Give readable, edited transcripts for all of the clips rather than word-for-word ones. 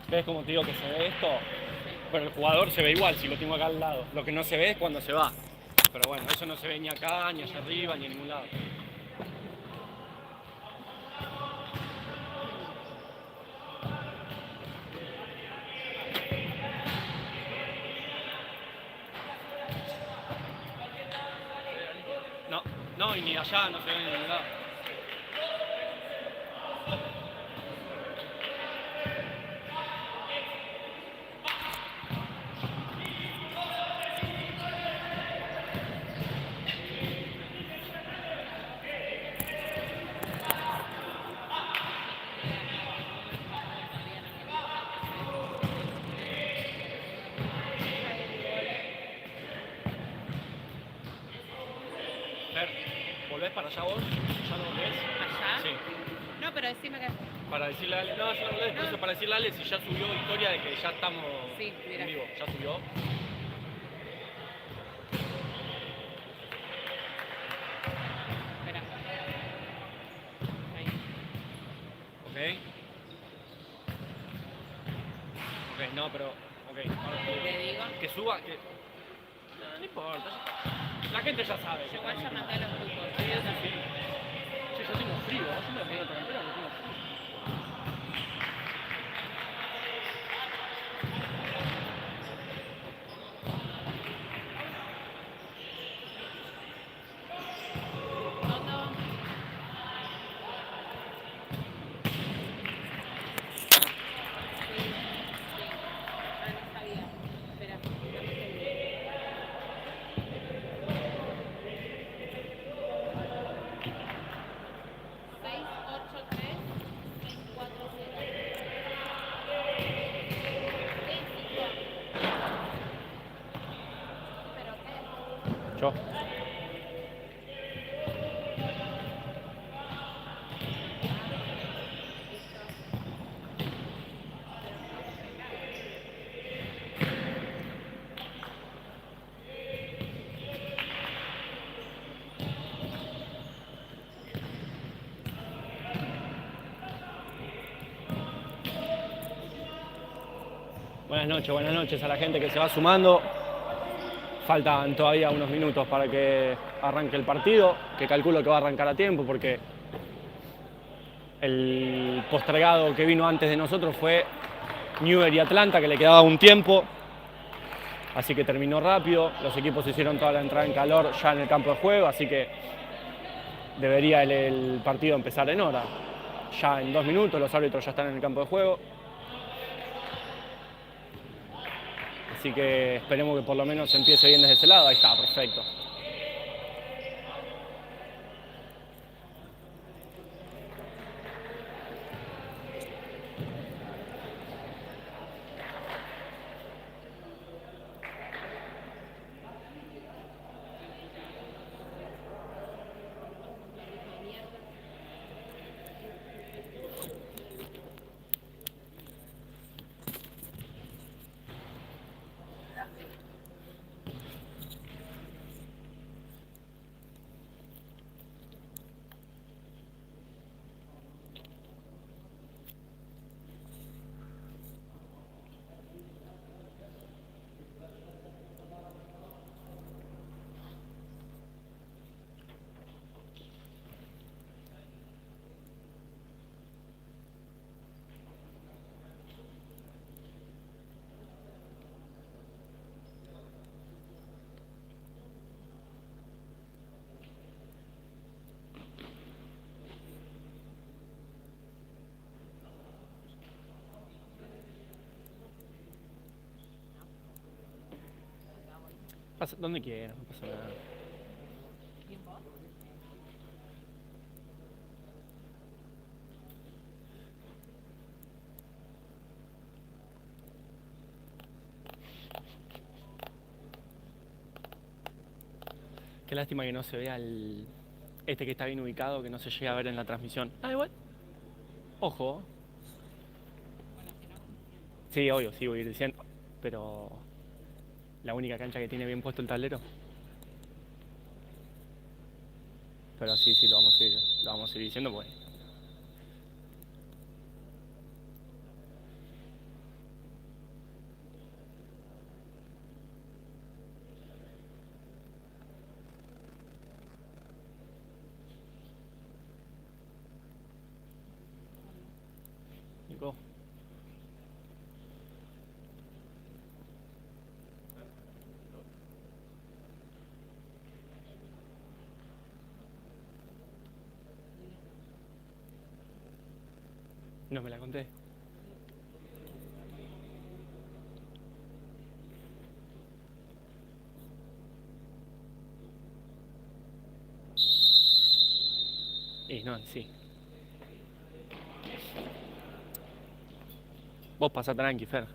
¿Ves como te digo que se ve esto? Pero el jugador se ve igual si lo tengo acá al lado. Lo que no se ve es cuando se va. Pero bueno, eso no se ve ni acá, ni allá arriba, ni en ningún lado. No, no, y ni allá no se ve ni en ningún lado. Fer, ¿volvés para allá vos? ¿Ya no volvés? ¿Allá? Sí. No, pero decime que... Para decirle a Ale, no, yo no volvés, por No. eso para decirle a Ale si ya subió historia de que ya estamos Sí, mira. en vivo. ¿Ya subió? Espera. Ahí. Ok. Ok, no, pero. Ok, ahora Te digo. que suba. Que... No, no importa. La gente ya sabe. Yo igual ya mandé a los grupos. Sí, eso sí. Sí, yo tengo frío. Yo me pongo otra campera porque tengo frío. Toto. Sí, sí. Ah, no sabía. Espera, dame un segundo. 683-640. Sí, sí, yo. ¿Pero qué? Yo. Ah, listo. Pero no vamos a arrancar. Buenas noches a la gente que se va sumando. Faltan todavía unos minutos para que arranque el partido, que calculo que va a arrancar a tiempo porque el postergado que vino antes de nosotros fue Newell y Atlanta, que le quedaba un tiempo, así que terminó rápido. Los equipos hicieron toda la entrada en calor ya en el campo de juego, así que debería el partido empezar en hora. Ya en 2 minutos los árbitros ya están en el campo de juego. Así que esperemos que por lo menos empiece bien desde ese lado. Ahí está, perfecto. Donde quieras, no pasa nada. Qué lástima que no se vea este que está bien ubicado, que no se llega a ver en la transmisión. Ah, igual. Ojo. Sí, obvio, sí, voy a ir diciendo. Pero la única cancha que tiene bien puesto el tablero. Pero sí, sí, lo vamos a ir diciendo, pues. No me la conté. Y no, sí. Vos pasá tranqui, Fer.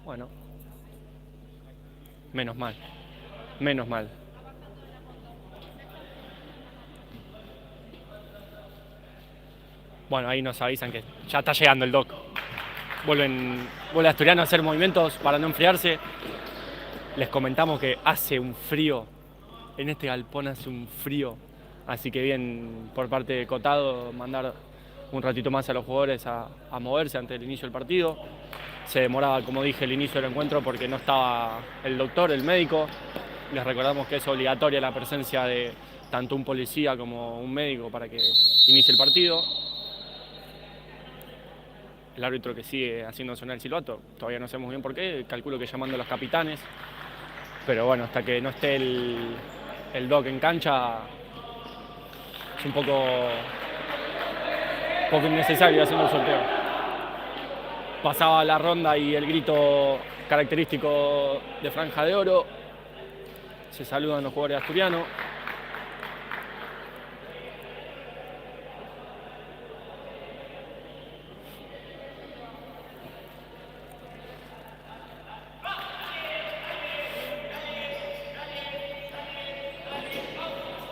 Bueno. Menos mal. Menos mal. Bueno, ahí nos avisan que ya está llegando el doc. Vuelve Asturiano a hacer movimientos para no enfriarse. Les comentamos que hace un frío. En este galpón hace un frío. Así que bien por parte de Cotado mandar un ratito más a los jugadores a moverse antes del inicio del partido. Se demoraba, como dije, el inicio del encuentro porque no estaba el doctor, el médico. Les recordamos que es obligatoria la presencia de tanto un policía como un médico para que inicie el partido. El árbitro que sigue haciendo sonar el silbato, todavía no sabemos bien por qué, calculo que llamando a los capitanes. Pero bueno, hasta que no esté el doc en cancha, es un poco innecesario haciendo el sorteo. Pasaba la ronda y el grito característico de Franja de Oro. Se saludan los jugadores asturianos.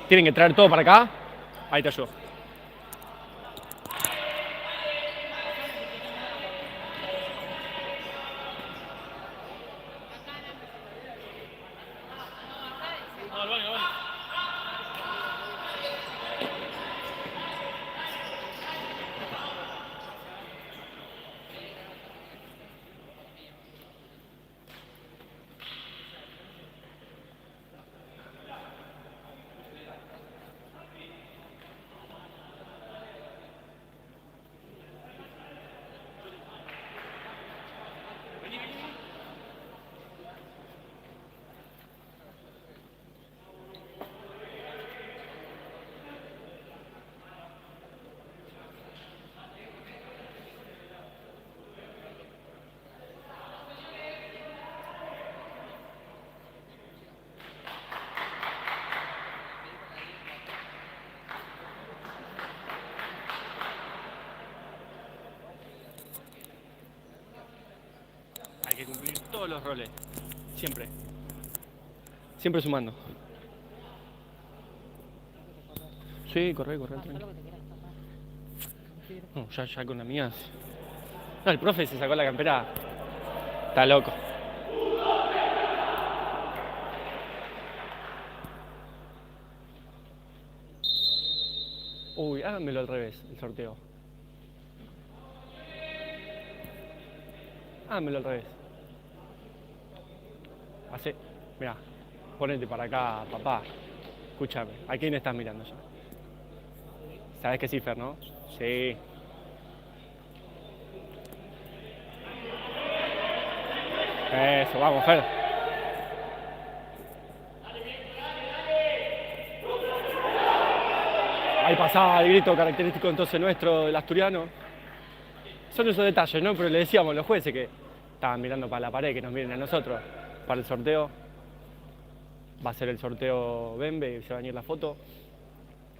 Tienen que traer todo para acá. Ahí te ayudo. Hay que cumplir todos los roles. Siempre. Siempre sumando. Sí, corre, tranquilo. No, ya con amigas. No, el profe se sacó la campera. Está loco. Uy, háganmelo al revés, el sorteo. Háganmelo al revés. Hacé, mirá, ponete para acá, papá. Escúchame, ¿a quién estás mirando ya? Sabes que sí, Fer, ¿no? Sí. Eso, vamos, Fer. Ahí pasaba el grito característico entonces nuestro, del asturiano. Son esos detalles, ¿no? Pero le decíamos a los jueces que estaban mirando para la pared, que nos miren a nosotros para el sorteo. Va a ser el sorteo Bembe, se va a venir la foto.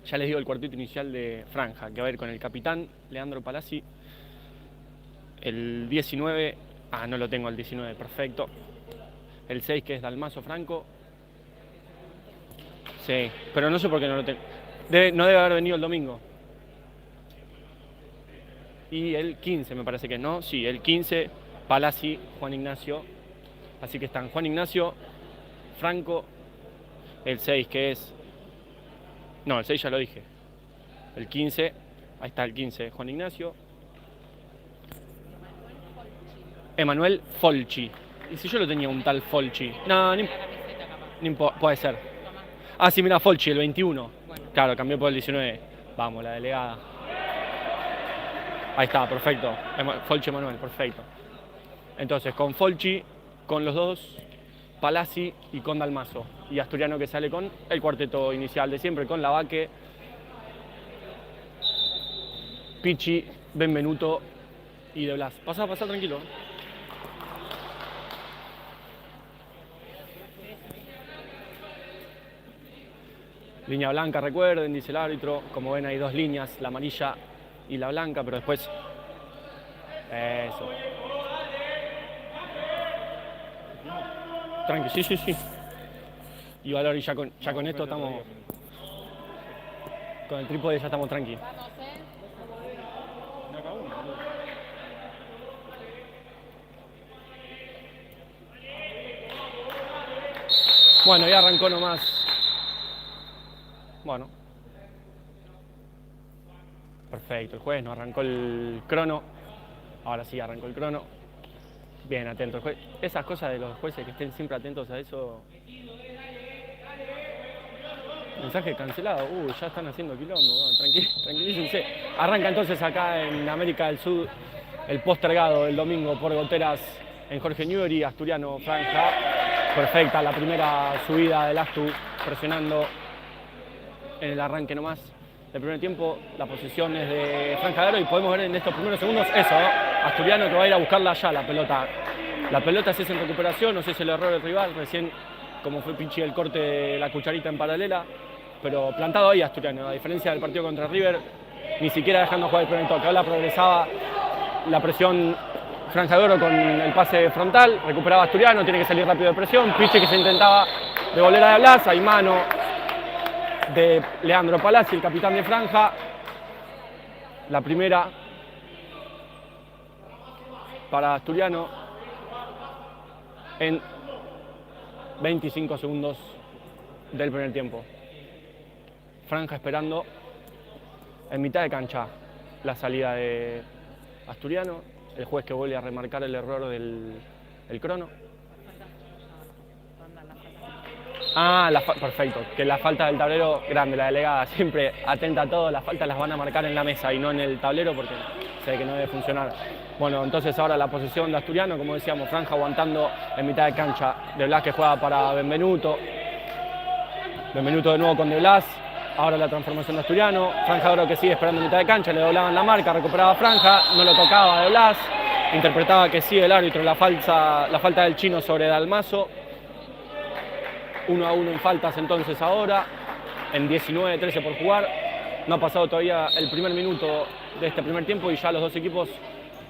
Ya les digo el cuartito inicial de Franja, que va a ir con el capitán Leandro Palazzi. El 19, no lo tengo el 19, perfecto. El 6 que es Dalmaso Franco. Sí, pero no sé por qué no lo tengo. No debe haber venido el domingo. Y el 15 me parece que no. Sí, el 15, Palazzi, Juan Ignacio. Así que están Juan Ignacio, Franco, el 6 que es... No, el 6 ya lo dije. El 15, ahí está el 15, Juan Ignacio. Emanuel Folchi. ¿Y si yo lo tenía un tal Folchi? No, puede ser. Ah, sí, mira, Folchi, el 21. Claro, cambió por el 19. Vamos, la delegada. Ahí está, perfecto. Folchi Emanuel, perfecto. Entonces, con Folchi, con los dos, Palazzi y con Dalmaso. Y Asturiano que sale con el cuarteto inicial de siempre, con Lavaque, Pichi, Benvenuto y De Blas. Pasá tranquilo. Línea blanca, recuerden, dice el árbitro. Como ven hay dos líneas, la amarilla y la blanca, pero después... Eso. Tranqui, sí. Y Valori, ya con esto estamos... Con el trípode ya estamos tranqui. Vamos, Bueno, ya arrancó nomás. Bueno. Perfecto, el juez no arrancó el crono. Ahora sí arrancó el crono. Bien atento el juez. Esas cosas de los jueces que estén siempre atentos a eso. Mensaje cancelado. Ya están haciendo quilombo. Bueno, tranquilícense. Arranca entonces acá en América del Sur el postergado del domingo por goteras en Jorge Newbery, Asturiano franja. Perfecta la primera subida del Astu, presionando en el arranque nomás del primer tiempo. La posición es de Franja de Aro y podemos ver en estos primeros segundos eso, ¿no? Asturiano que va a ir a buscarla ya la pelota. La pelota se hace en recuperación, no sé si es el error del rival, recién como fue Pichi el corte de la cucharita en paralela, pero plantado ahí Asturiano, a diferencia del partido contra River, ni siquiera dejando jugar el primer toque. Ahora progresaba la presión Franja de Oro con el pase frontal, recuperaba Asturiano, tiene que salir rápido de presión, Pichi que se intentaba devolver a De Blas, hay mano de Leandro Palazzi, el capitán de Franja. La primera para Asturiano en 25 segundos del primer tiempo. Franja esperando en mitad de cancha la salida de Asturiano. El juez que vuelve a remarcar el error del crono. Perfecto, que la falta del tablero, grande, la delegada, siempre atenta a todo, las faltas las van a marcar en la mesa y no en el tablero porque sé que no debe funcionar. Bueno, entonces ahora la posición de Asturiano, como decíamos, Franja aguantando en mitad de cancha, De Blas que juega para Benvenuto, Benvenuto de nuevo con De Blas, ahora la transformación de Asturiano, Franja de Oro que sigue esperando en mitad de cancha, le doblaban la marca, recuperaba Franja, no lo tocaba De Blas, interpretaba que sigue el árbitro la falta del chino sobre Dalmaso. 1-1 en faltas entonces ahora, en 19-13 por jugar. No ha pasado todavía el primer minuto de este primer tiempo y ya los dos equipos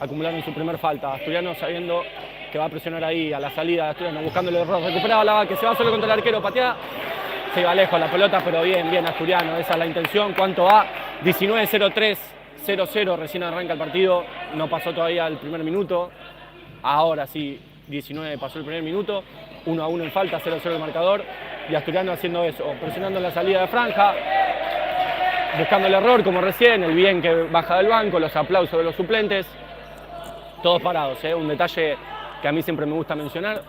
acumularon su primer falta. Asturiano sabiendo que va a presionar ahí a la salida de Asturiano, buscando el error. Recuperaba la que se va solo contra el arquero, patea. Se iba lejos la pelota, pero bien Asturiano, esa es la intención. ¿Cuánto va? 19-03, 0-0, recién arranca el partido. No pasó todavía el primer minuto. Ahora sí, 19 pasó el primer minuto. 1-1 en falta, 0-0 el marcador, y Asturiano haciendo eso, presionando la salida de Franja, buscando el error como recién, el bien que baja del banco, los aplausos de los suplentes, todos parados, un detalle que a mí siempre me gusta mencionar,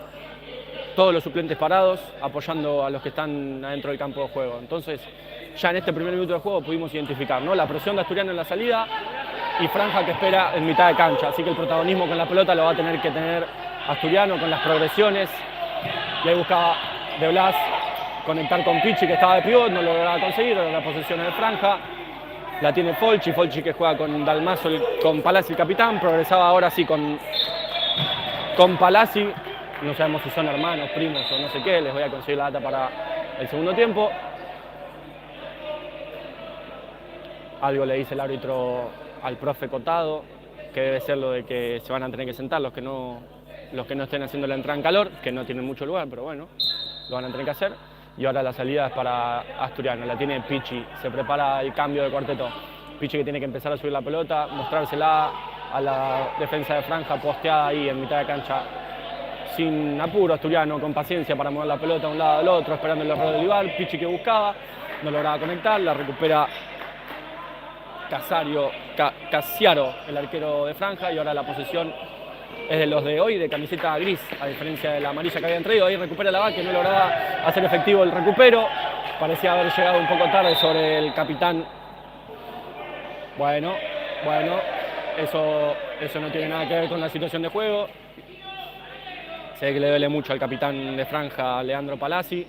todos los suplentes parados, apoyando a los que están adentro del campo de juego. Entonces, ya en este primer minuto de juego pudimos identificar, ¿no?, la presión de Asturiano en la salida y Franja que espera en mitad de cancha, así que el protagonismo con la pelota lo va a tener que tener Asturiano con las progresiones. Y ahí buscaba De Blas conectar con Pichi que estaba de pivot, no lo lograba conseguir, era la posesión de Franja. La tiene Folchi que juega con Dalmaso, con Palazzi el capitán, progresaba ahora sí con Palazzi. No sabemos si son hermanos, primos o no sé qué, les voy a conseguir la data para el segundo tiempo. Algo le dice el árbitro al profe Cotado, que debe ser lo de que se van a tener que sentar los que no estén haciendo la entrada en calor, que no tienen mucho lugar, pero bueno, lo van a tener que hacer. Y ahora la salida es para Asturiano, la tiene Pichi, se prepara el cambio de cuarteto. Pichi que tiene que empezar a subir la pelota, mostrársela a la defensa de Franja, posteada ahí en mitad de cancha. Sin apuro, Asturiano con paciencia para mover la pelota de un lado al otro, esperando el error del rival. Pichi que buscaba, no lograba conectar, la recupera Casiaro, el arquero de Franja, y ahora la posesión es de los de hoy, de camiseta gris, a diferencia de la amarilla que habían traído. Ahí recupera la que no lograba hacer efectivo el recupero. Parecía haber llegado un poco tarde sobre el capitán. Bueno, eso no tiene nada que ver con la situación de juego. Se ve que le duele mucho al capitán de franja, Leandro Palazzi.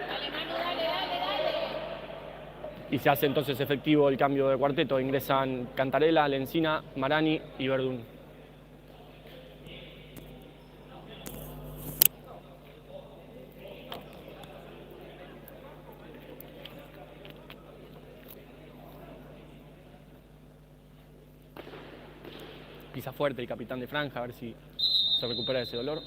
Dale, Manu, dale, dale, dale. Y se hace entonces efectivo el cambio de cuarteto. Ingresan Cantarella, Lencina, Marani y Verdún. Pisa fuerte el capitán de franja, a ver si se recupera de ese dolor.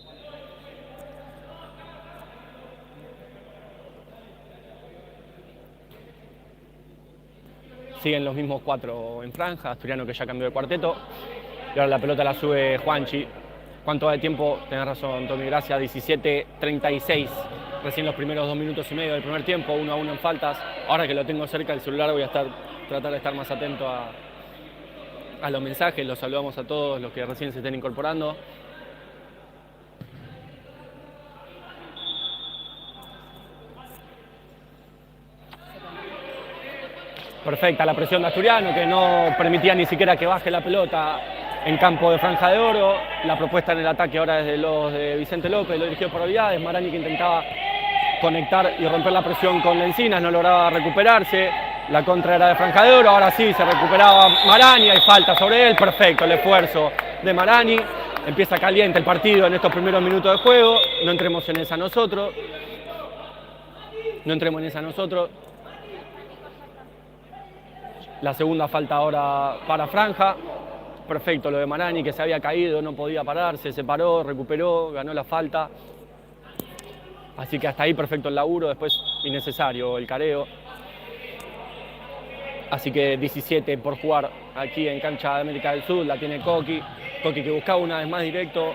Siguen los mismos 4 en franja, Asturiano que ya cambió de cuarteto. Y ahora la pelota la sube Juanchi. ¿Cuánto va de tiempo? Tenés razón, Tommy, gracias. 17:36. Recién los primeros 2 minutos y medio del primer tiempo, 1-1 en faltas. Ahora que lo tengo cerca del celular voy a tratar de estar más atento a los mensajes. Los saludamos a todos los que recién se estén incorporando. Perfecta la presión de Asturiano, que no permitía ni siquiera que baje la pelota en campo de franja de oro. La propuesta en el ataque ahora es de los de Vicente López, lo dirigió por Olviades. Marani que intentaba conectar y romper la presión con Lencinas, no lograba recuperarse. La contra era de franja de oro, ahora sí se recuperaba Marani, hay falta sobre él. Perfecto el esfuerzo de Marani. Empieza caliente el partido en estos primeros minutos de juego. No entremos en esa nosotros. No entremos en esa nosotros. La segunda falta ahora para franja. Perfecto lo de Marani, que se había caído, no podía pararse, se paró, recuperó, ganó la falta. Así que hasta ahí perfecto el laburo, después innecesario el careo. Así que 17 por jugar aquí en cancha de América del Sur, la tiene Coqui. Coqui que buscaba una vez más directo,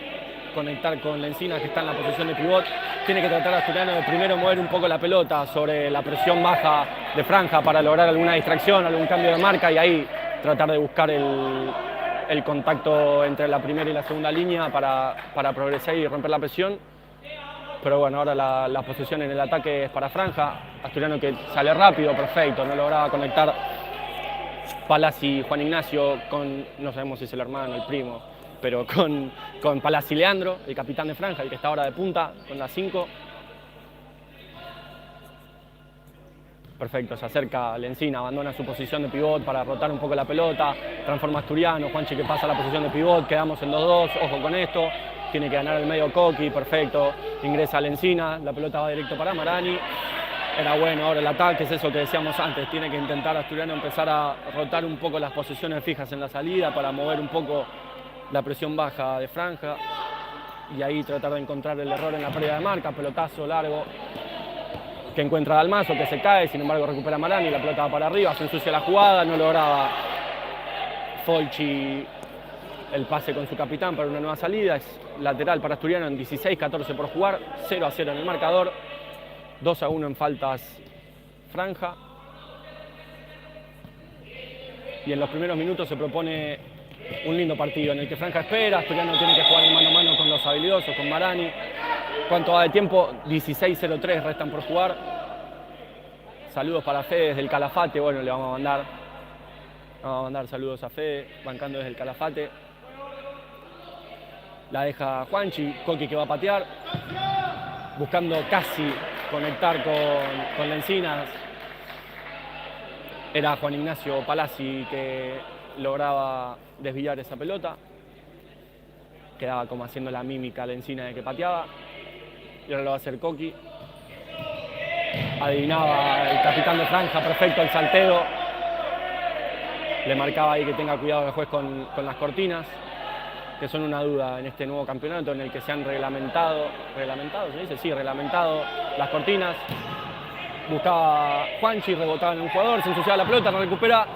conectar con Lencinas que está en la posición de pivot. Tiene que tratar a Asturiano de primero mover un poco la pelota sobre la presión baja de franja para lograr alguna distracción, algún cambio de marca y ahí tratar de buscar el contacto entre la primera y la segunda línea para progresar y romper la presión. Pero bueno, ahora la posesión en el ataque es para franja. Asturiano que sale rápido, perfecto, no lograba conectar Palazzi, Juan Ignacio con, no sabemos si es el hermano, el primo, pero con Palazzi Leandro, el capitán de franja, el que está ahora de punta, con la 5. Perfecto, se acerca Lencina, abandona su posición de pivot para rotar un poco la pelota, transforma a Asturiano, Juanchi que pasa a la posición de pivot, quedamos en 2-2, ojo con esto, tiene que ganar el medio Coqui, perfecto, ingresa Lencina, la pelota va directo para Marani. Era bueno ahora el ataque, es eso que decíamos antes, tiene que intentar Asturiano empezar a rotar un poco las posiciones fijas en la salida para mover un poco la presión baja de franja y ahí tratar de encontrar el error en la pérdida de marca, pelotazo largo que encuentra Dalmazo, que se cae, sin embargo recupera Marani, la pelota va para arriba, se ensucia la jugada, no lograba Folchi el pase con su capitán para una nueva salida, es lateral para Asturiano en 16-14 por jugar, 0-0 en el marcador, 2-1 en faltas franja. Y en los primeros minutos se propone un lindo partido en el que franja espera, Asturiano tiene que jugar en mano a mano con los habilidosos, con Marani. ¿Cuánto va de tiempo? 16:03 restan por jugar. Saludos para Fede desde el Calafate, bueno, le vamos a mandar saludos a Fede, bancando desde el Calafate. La deja Juanchi, Coqui que va a patear, buscando casi conectar con Lencinas. Era Juan Ignacio Palazzi que lograba desviar esa pelota. Quedaba como haciendo la mímica Lencina de que pateaba. Y ahora lo va a hacer Coqui. Adivinaba el capitán de franja, perfecto el salteo. Le marcaba ahí que tenga cuidado el juez con las cortinas, que son una duda en este nuevo campeonato en el que se han reglamentado, ¿se dice? Sí, reglamentado las cortinas. Buscaba Juanchi, rebotaba en un jugador, se ensuciaba la pelota, no recupera.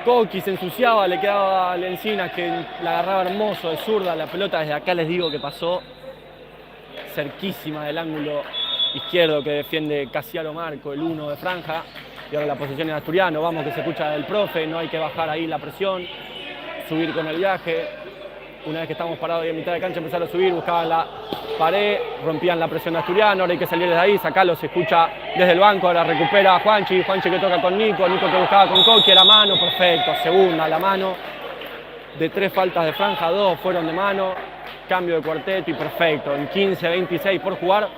Coqui se ensuciaba, le quedaba a Lencinas que la agarraba hermoso de zurda. La pelota desde acá les digo que pasó cerquísima del ángulo izquierdo que defiende Casiaro Marco, el 1 de franja. Y ahora la posición es Asturiano, vamos que se escucha del profe, no hay que bajar ahí la presión, subir con el viaje. Una vez que estamos parados ahí en mitad de cancha empezaron a subir, buscaban la pared, rompían la presión de Asturiano, ahora hay que salir desde ahí, sacarlo, se escucha desde el banco, ahora recupera a Juanchi que toca con Nico que buscaba con Coqui, la mano, perfecto, segunda la mano, de 3 faltas de franja, 2 fueron de mano, cambio de cuarteto y perfecto. En 15-26 por jugar,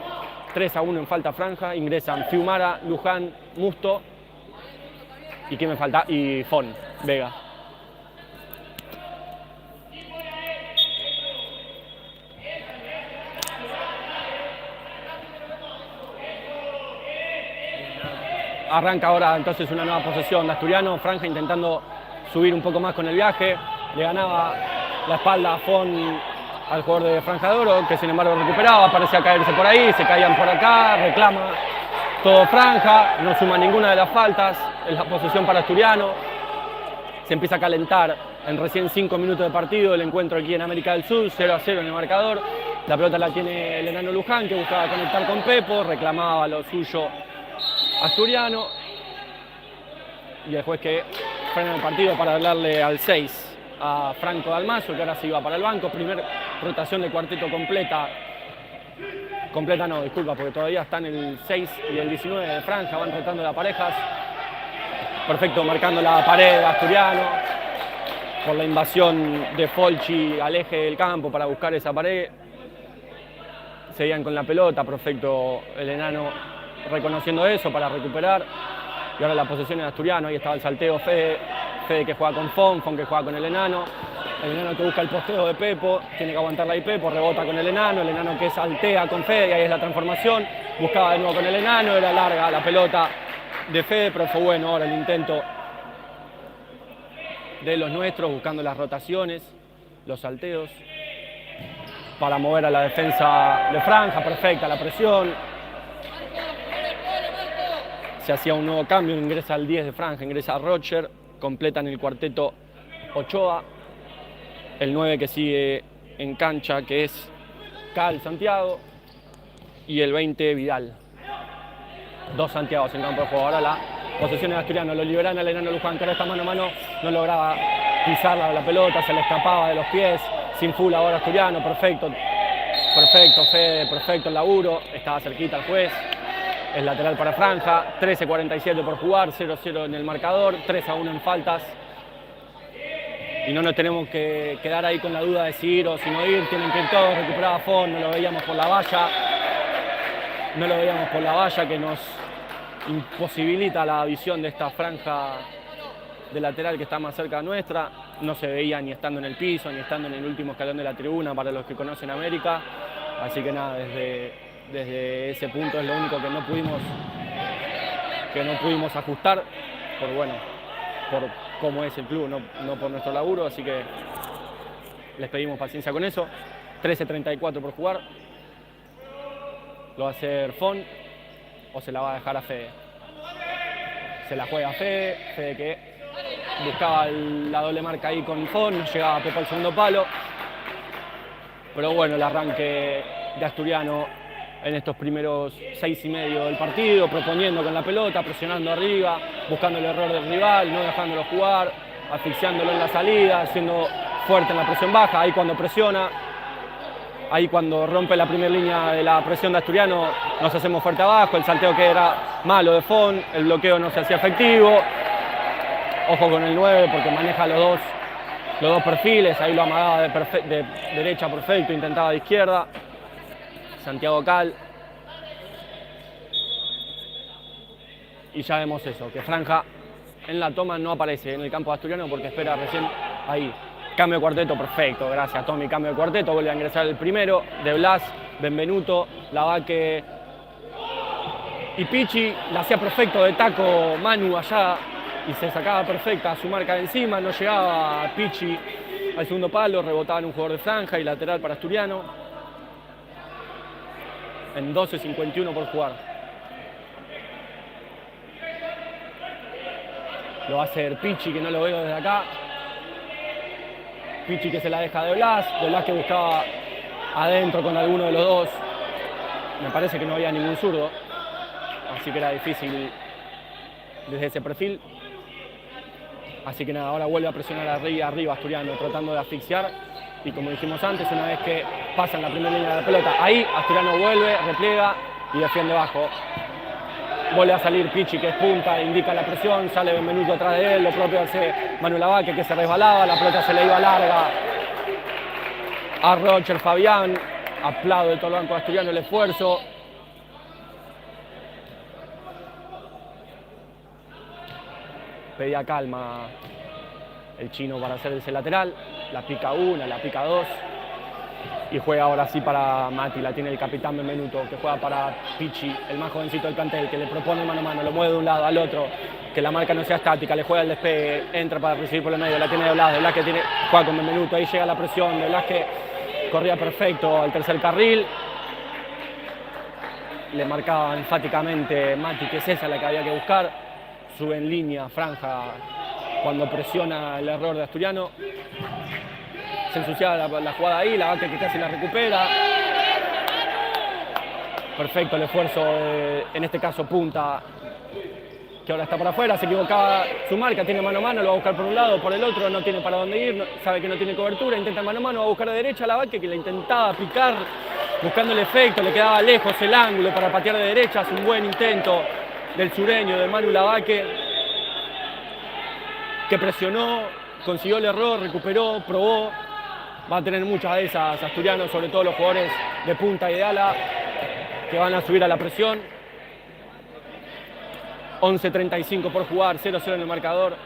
3-1 en falta franja, ingresan Fiumara, Luján, Musto y ¿quién me falta? Y Fon, Vega. Arranca ahora entonces una nueva posesión de Asturiano, franja intentando subir un poco más con el viaje, le ganaba la espalda a Fon al jugador de Franja de Oro, que sin embargo recuperaba, parecía caerse por ahí, se caían por acá, reclama todo Franja, no suma ninguna de las faltas, es la posesión para Asturiano, se empieza a calentar en recién 5 minutos de partido el encuentro aquí en América del Sur, 0-0 en el marcador, la pelota la tiene el enano Luján, que buscaba conectar con Pepo, reclamaba lo suyo Asturiano, y después que frena el partido para hablarle al 6 a Franco Dalmazo, que ahora se iba para el banco. Primer rotación de cuarteto completa no, disculpa, porque todavía están el 6 y el 19 de franja, van rotando las parejas. Perfecto, marcando la pared de Asturiano por la invasión de Folchi al eje del campo para buscar esa pared. Seguían con la pelota, perfecto el enano reconociendo eso para recuperar. Y ahora la posesión de Asturiano, ahí estaba el salteo Fede que juega con Fon que juega con el enano que busca el posteo de Pepo, tiene que aguantarla ahí Pepo, rebota con el enano que saltea con Fede y ahí es la transformación, buscaba de nuevo con el enano, era larga la pelota de Fede, pero fue bueno ahora el intento de los nuestros, buscando las rotaciones, los salteos, para mover a la defensa de franja, perfecta la presión. Se hacía un nuevo cambio, ingresa al 10 de franja, ingresa Roger, completan el cuarteto Ochoa, el 9 que sigue en cancha, que es Cal Santiago, y el 20 Vidal. 2 Santiagos en campo de juego. Ahora la posesión de Asturiano, lo liberan al enano Luján, que ahora está mano a mano, no lograba pisar la pelota, se le escapaba de los pies, sin full ahora Asturiano, perfecto Fede, perfecto el laburo, estaba cerquita el juez. Es lateral para franja, 13:47 por jugar, 0-0 en el marcador, 3-1 en faltas. Y no nos tenemos que quedar ahí con la duda de si ir o si no ir, tienen que ir todos, recuperaba Fon, no lo veíamos por la valla, que nos imposibilita la visión de esta franja de lateral que está más cerca nuestra. No se veía ni estando en el piso, ni estando en el último escalón de la tribuna para los que conocen América. Así que nada, desde ese punto es lo único que no pudimos ajustar por cómo es el club, no por nuestro laburo, así que les pedimos paciencia con eso. 13:34 por jugar. Lo va a hacer Fon o se la va a dejar a Fede. Se la juega a Fede que buscaba la doble marca ahí con Fon, no llegaba Pepo al segundo palo. Pero bueno, el arranque de Asturiano en estos primeros 6,5 del partido, proponiendo con la pelota, presionando arriba, buscando el error del rival, no dejándolo jugar, asfixiándolo en la salida, siendo fuerte en la presión baja. Ahí cuando presiona, ahí cuando rompe la primera línea de la presión de Asturiano, nos hacemos fuerte abajo, el salteo que era malo de Fon, el bloqueo no se hacía efectivo. Ojo con el 9 porque maneja los dos perfiles, ahí lo amagaba de derecha perfecto, intentaba de izquierda. Santiago Cal. Y ya vemos eso, que franja en la toma no aparece en el campo de Asturiano porque espera recién ahí. Cambio de cuarteto, perfecto, gracias Tommy, cambio de cuarteto, vuelve a ingresar el primero, de Blas, Benvenuto, Lavaque y Pichi, la hacía perfecto de taco Manu allá y se sacaba perfecta su marca de encima, no llegaba Pichi al segundo palo, rebotaba en un jugador de franja y lateral para Asturiano. En 12:51 por jugar. Lo va a hacer Pichi, que no lo veo desde acá. Pichi que se la deja de Blas que buscaba adentro con alguno de los dos. Me parece que no había ningún zurdo, así que era difícil desde ese perfil. Así que nada, ahora vuelve a presionar arriba Asturiano, tratando de asfixiar. Y como dijimos antes, una vez que pasan la primera línea de la pelota, ahí Asturiano vuelve, repliega y defiende bajo. Vuelve a salir Pichi, que es punta, indica la presión, sale Benvenuto atrás de él, lo propio hace Manu Lavaque, que se resbalaba, la pelota se le iba larga a Roger Fabián, aplaude todo el banco asturiano el esfuerzo. Pedía calma el chino para hacer ese lateral, la pica una, la pica dos, y juega ahora sí para Mati, la tiene el capitán Benvenuto, que juega para Pichi, el más jovencito del plantel, que le propone mano a mano, lo mueve de un lado al otro, que la marca no sea estática, le juega el despegue, entra para recibir por el medio, la tiene de Blas que juega con Benvenuto, ahí llega la presión, de Blas que corría perfecto al tercer carril, le marcaba enfáticamente Mati que es esa la que había que buscar, sube en línea, franja, cuando presiona el error de Asturiano, se ensuciaba la jugada ahí, la Vaque que casi la recupera. Perfecto el esfuerzo, en este caso Punta, que ahora está por afuera, se equivocaba su marca, tiene mano a mano, lo va a buscar por un lado, por el otro, no tiene para dónde ir, sabe que no tiene cobertura, intenta mano a mano, va a buscar de derecha a la Vaque que le intentaba picar, buscando el efecto, le quedaba lejos el ángulo para patear de derecha, es un buen intento del sureño, de Manu Lavaque, que presionó, consiguió el error, recuperó, probó. Va a tener muchas de esas Asturiano, sobre todo los jugadores de punta y de ala, que van a subir a la presión. 11:35 por jugar, 0-0 en el marcador.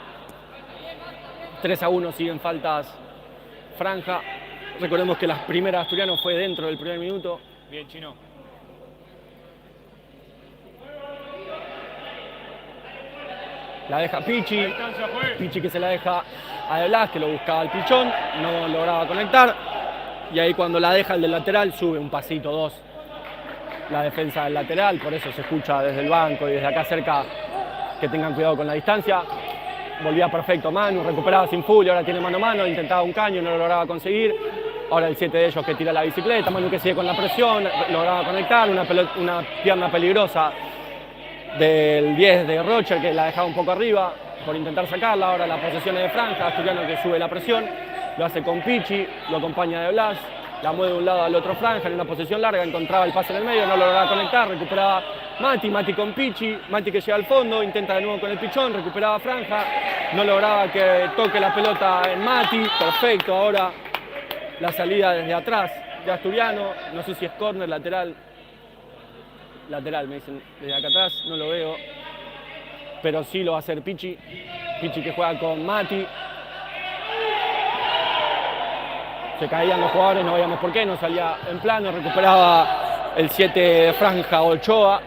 3-1 siguen faltas franja. Recordemos que la primera Asturiano fue dentro del primer minuto. Bien, Chino. La deja Pichi, Pichi que se la deja a De Blas, que lo buscaba el Pichón, no lograba conectar, y ahí cuando la deja el del lateral sube un pasito, dos, la defensa del lateral, por eso se escucha desde el banco y desde acá cerca que tengan cuidado con la distancia. Volvía perfecto Manu, recuperaba sin full, ahora tiene mano a mano, intentaba un caño, no lo lograba conseguir. Ahora el 7 de ellos que tira la bicicleta, Manu que sigue con la presión, lograba conectar, una pierna peligrosa del 10 de Rocher que la dejaba un poco arriba por intentar sacarla. Ahora la posesión es de franja, Asturiano que sube la presión, lo hace con Pichi, lo acompaña de Blas, la mueve de un lado al otro franja en una posesión larga, encontraba el pase en el medio, no lo lograba conectar, recuperaba Mati con Pichi, Mati que llega al fondo, intenta de nuevo con el Pichón, recuperaba franja, no lograba que toque la pelota en Mati, perfecto, ahora la salida desde atrás de Asturiano, no sé si es córner, lateral, me dicen desde acá atrás, no lo veo, pero sí lo va a hacer Pichi que juega con Mati. Se caían los jugadores, no veíamos por qué, no salía en plano, recuperaba el 7 de franja Ochoa.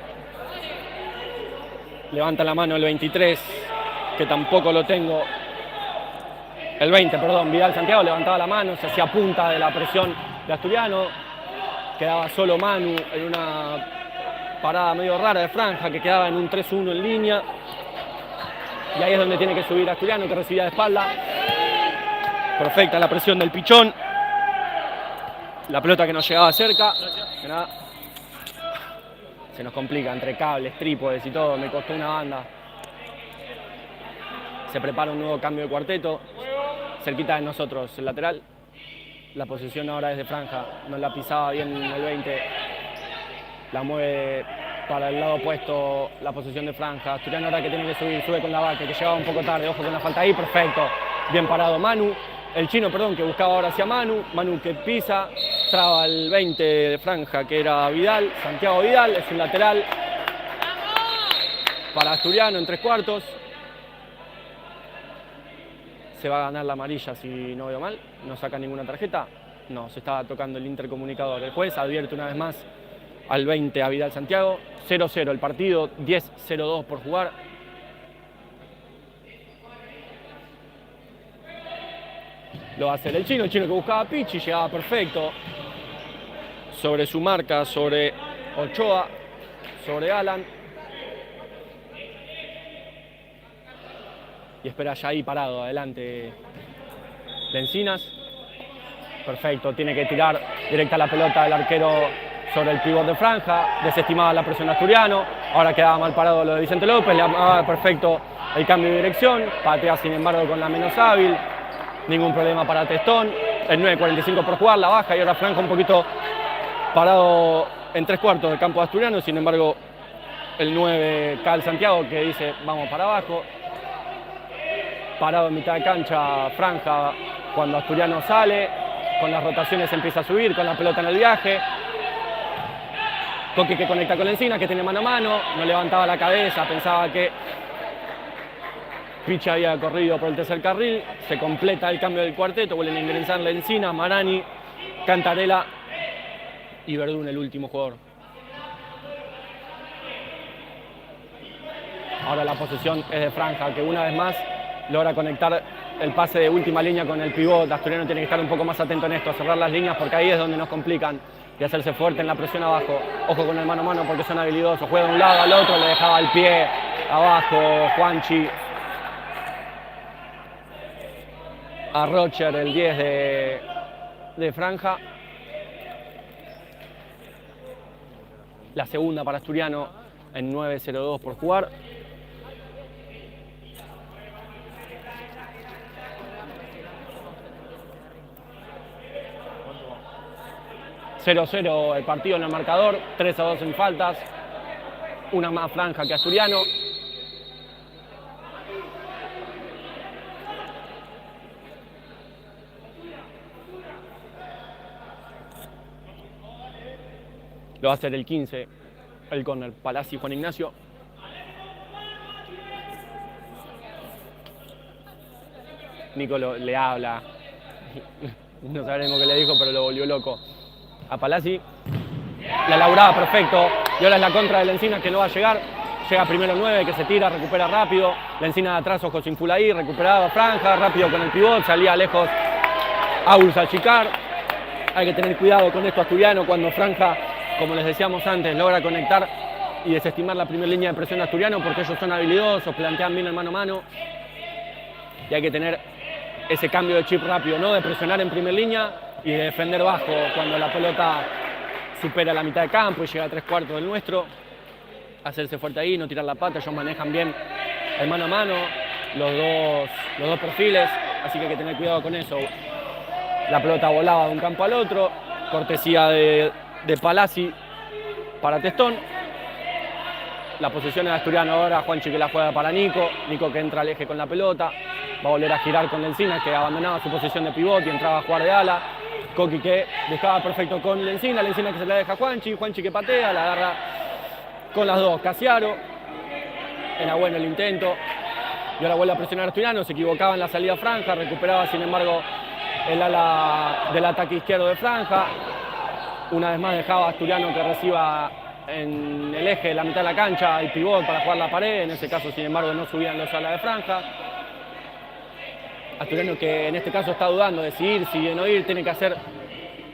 Levanta la mano el 23, que tampoco lo tengo. El 20, perdón, Vidal Santiago levantaba la mano, se hacía punta de la presión de Asturiano. Quedaba solo Manu en una parada medio rara de franja, que quedaba en un 3-1 en línea. Y ahí es donde tiene que subir Asturiano, que recibía de espalda. Perfecta la presión del Pichón. La pelota que nos llegaba cerca. Se nos complica entre cables, trípodes y todo, me costó una banda. Se prepara un nuevo cambio de cuarteto. Cerquita de nosotros, el lateral. La posición ahora es de franja, no la pisaba bien el 20. La mueve para el lado opuesto, la posición de franja. Asturiano ahora que tiene que subir, sube con la Vaque, que llegaba un poco tarde, ojo con la falta ahí, perfecto. Bien parado Manu. El chino, perdón, que buscaba ahora hacia Manu. Manu que pisa, traba el 20 de franja, que era Vidal. Santiago Vidal, es un lateral para Asturiano en 3/4. Se va a ganar la amarilla si no veo mal. No saca ninguna tarjeta. No, se estaba tocando el intercomunicador. El juez advierte una vez más al 20 a Vidal Santiago. 0-0 el partido, 10-0-2 por jugar. Lo va a hacer el chino que buscaba a Pichi, llegaba perfecto sobre su marca, sobre Ochoa, sobre Alan. Y espera ya ahí parado, adelante de Encinas. Perfecto, tiene que tirar directa la pelota del arquero sobre el pívot de franja, desestimaba la presión Asturiano, ahora quedaba mal parado lo de Vicente López, le daba perfecto el cambio de dirección, patea sin embargo con la menos hábil. Ningún problema para Testón, el 9:45 por jugar, la baja y ahora franja un poquito parado en 3/4 del campo de Asturiano, sin embargo el 9 Cal Santiago que dice vamos para abajo, parado en mitad de cancha franja cuando Asturiano sale, con las rotaciones empieza a subir, con la pelota en el viaje. Coqui que conecta con Lencina, que tiene mano a mano, no levantaba la cabeza, pensaba que Pichi había corrido por el tercer carril, se completa el cambio del cuarteto, vuelven a ingresar Lencina, Marani, Cantarella y Verdún, el último jugador. Ahora la posesión es de Franja, que una vez más logra conectar el pase de última línea con el pivot. Asturiano tiene que estar un poco más atento en esto, a cerrar las líneas, porque ahí es donde nos complican, y hacerse fuerte en la presión abajo. Ojo con el mano a mano porque son habilidosos, juega de un lado al otro, le dejaba el pie abajo Juanchi a Rocher, el 10 de Franja. La segunda para Asturiano en 9:02 por jugar. ...0-0 el partido en el marcador, 3-2 en faltas, una más Franja que Asturiano. Lo va a hacer el 15, el córner, Palazzi y Juan Ignacio. Nico le habla, no sabremos qué le dijo, pero lo volvió loco a Palazzi. La laburaba perfecto, y ahora es la contra de Lencina, que no va a llegar. Llega primero 9, que se tira, recupera rápido. Lencina de atrás, ojos sin full ahí, recuperaba Franja, rápido con el pivot, salía lejos Auls a achicar. Hay que tener cuidado con esto Asturiano cuando Franja, como les decíamos antes, logra conectar y desestimar la primera línea de presión de Asturiano, porque ellos son habilidosos, plantean bien el mano a mano. Y hay que tener ese cambio de chip rápido, ¿no? De presionar en primera línea y de defender bajo cuando la pelota supera la mitad de campo y llega a 3/4 del nuestro. Hacerse fuerte ahí, no tirar la pata. Ellos manejan bien el mano a mano, los dos perfiles, así que hay que tener cuidado con eso. La pelota volaba de un campo al otro, cortesía de Palazzi para Testón. La posesión es de Asturiano ahora, Juanchi que la juega para Nico, Nico que entra al eje con la pelota, va a volver a girar con Lencina, que abandonaba su posición de pivot y entraba a jugar de ala. Coqui que dejaba perfecto con Lencina, Lencina que se la deja a Juanchi, Juanchi que patea, la agarra con las dos Casiaro. Era bueno el intento, y ahora vuelve a presionar a Asturiano, se equivocaba en la salida Franja, recuperaba sin embargo el ala del ataque izquierdo de Franja. Una vez más dejaba a Asturiano que reciba en el eje de la mitad de la cancha el pivot para jugar la pared. En ese caso, sin embargo, no subían los alas de Franja. Asturiano que en este caso está dudando de si ir, si no ir, tiene que hacer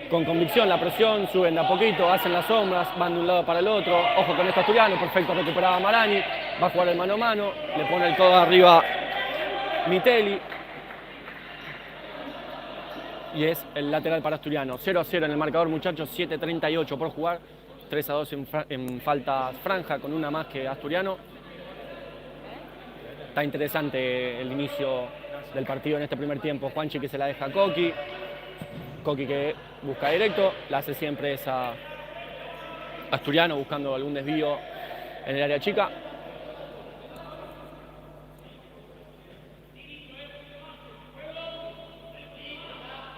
con convicción la presión, suben de a poquito, hacen las sombras, van de un lado para el otro. Ojo con esto Asturiano, perfecto, recuperaba Marani, va a jugar el mano a mano, le pone el codo arriba Mitelli. Y es el lateral para Asturiano. 0-0 en el marcador, muchachos, 7:38 por jugar. 3-2 en faltas Franja, con una más que Asturiano. Está interesante el inicio del partido en este primer tiempo. Juanchi que se la deja a Coqui. Coqui que busca directo, la hace siempre esa Asturiano buscando algún desvío en el área chica.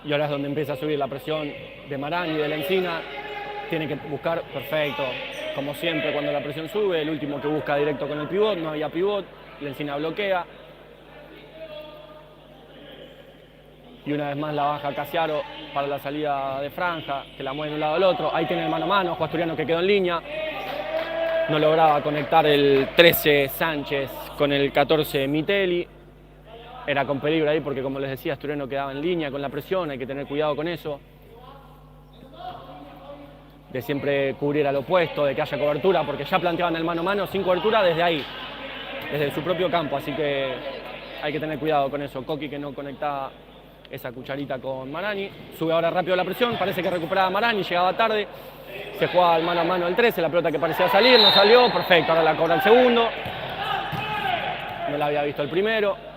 Y ahora es donde empieza a subir la presión de Marani y de Lencina. Tiene que buscar, perfecto, como siempre cuando la presión sube, el último que busca directo con el pivot, no había pivot, Lencina bloquea. Y una vez más la baja Casiaro para la salida de Franja, que la mueve de un lado al otro. Ahí tiene el mano a mano, Juan Asturiano que quedó en línea. No lograba conectar el 13 Sánchez con el 14 Mitelli. Era con peligro ahí porque, como les decía, Asturiano quedaba en línea con la presión, hay que tener cuidado con eso. De siempre cubrir al opuesto, de que haya cobertura, porque ya planteaban el mano a mano sin cobertura desde ahí, desde su propio campo, así que hay que tener cuidado con eso. Coqui que no conectaba esa cucharita con Marani, sube ahora rápido la presión, parece que recuperaba Marani, llegaba tarde, se jugaba el mano a mano el 13, la pelota que parecía salir, no salió, perfecto, ahora la cobra el segundo, no la había visto el primero.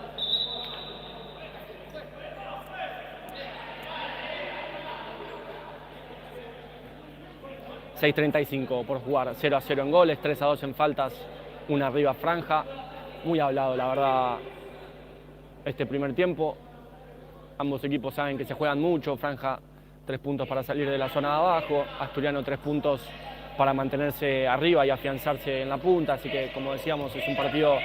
...6:35 por jugar, 0-0 en goles, 3-2 en faltas, una arriba Franja. Muy hablado, la verdad, este primer tiempo. Ambos equipos saben que se juegan mucho. Franja 3 puntos para salir de la zona de abajo, Asturiano 3 puntos para mantenerse arriba y afianzarse en la punta, así que como decíamos es un partido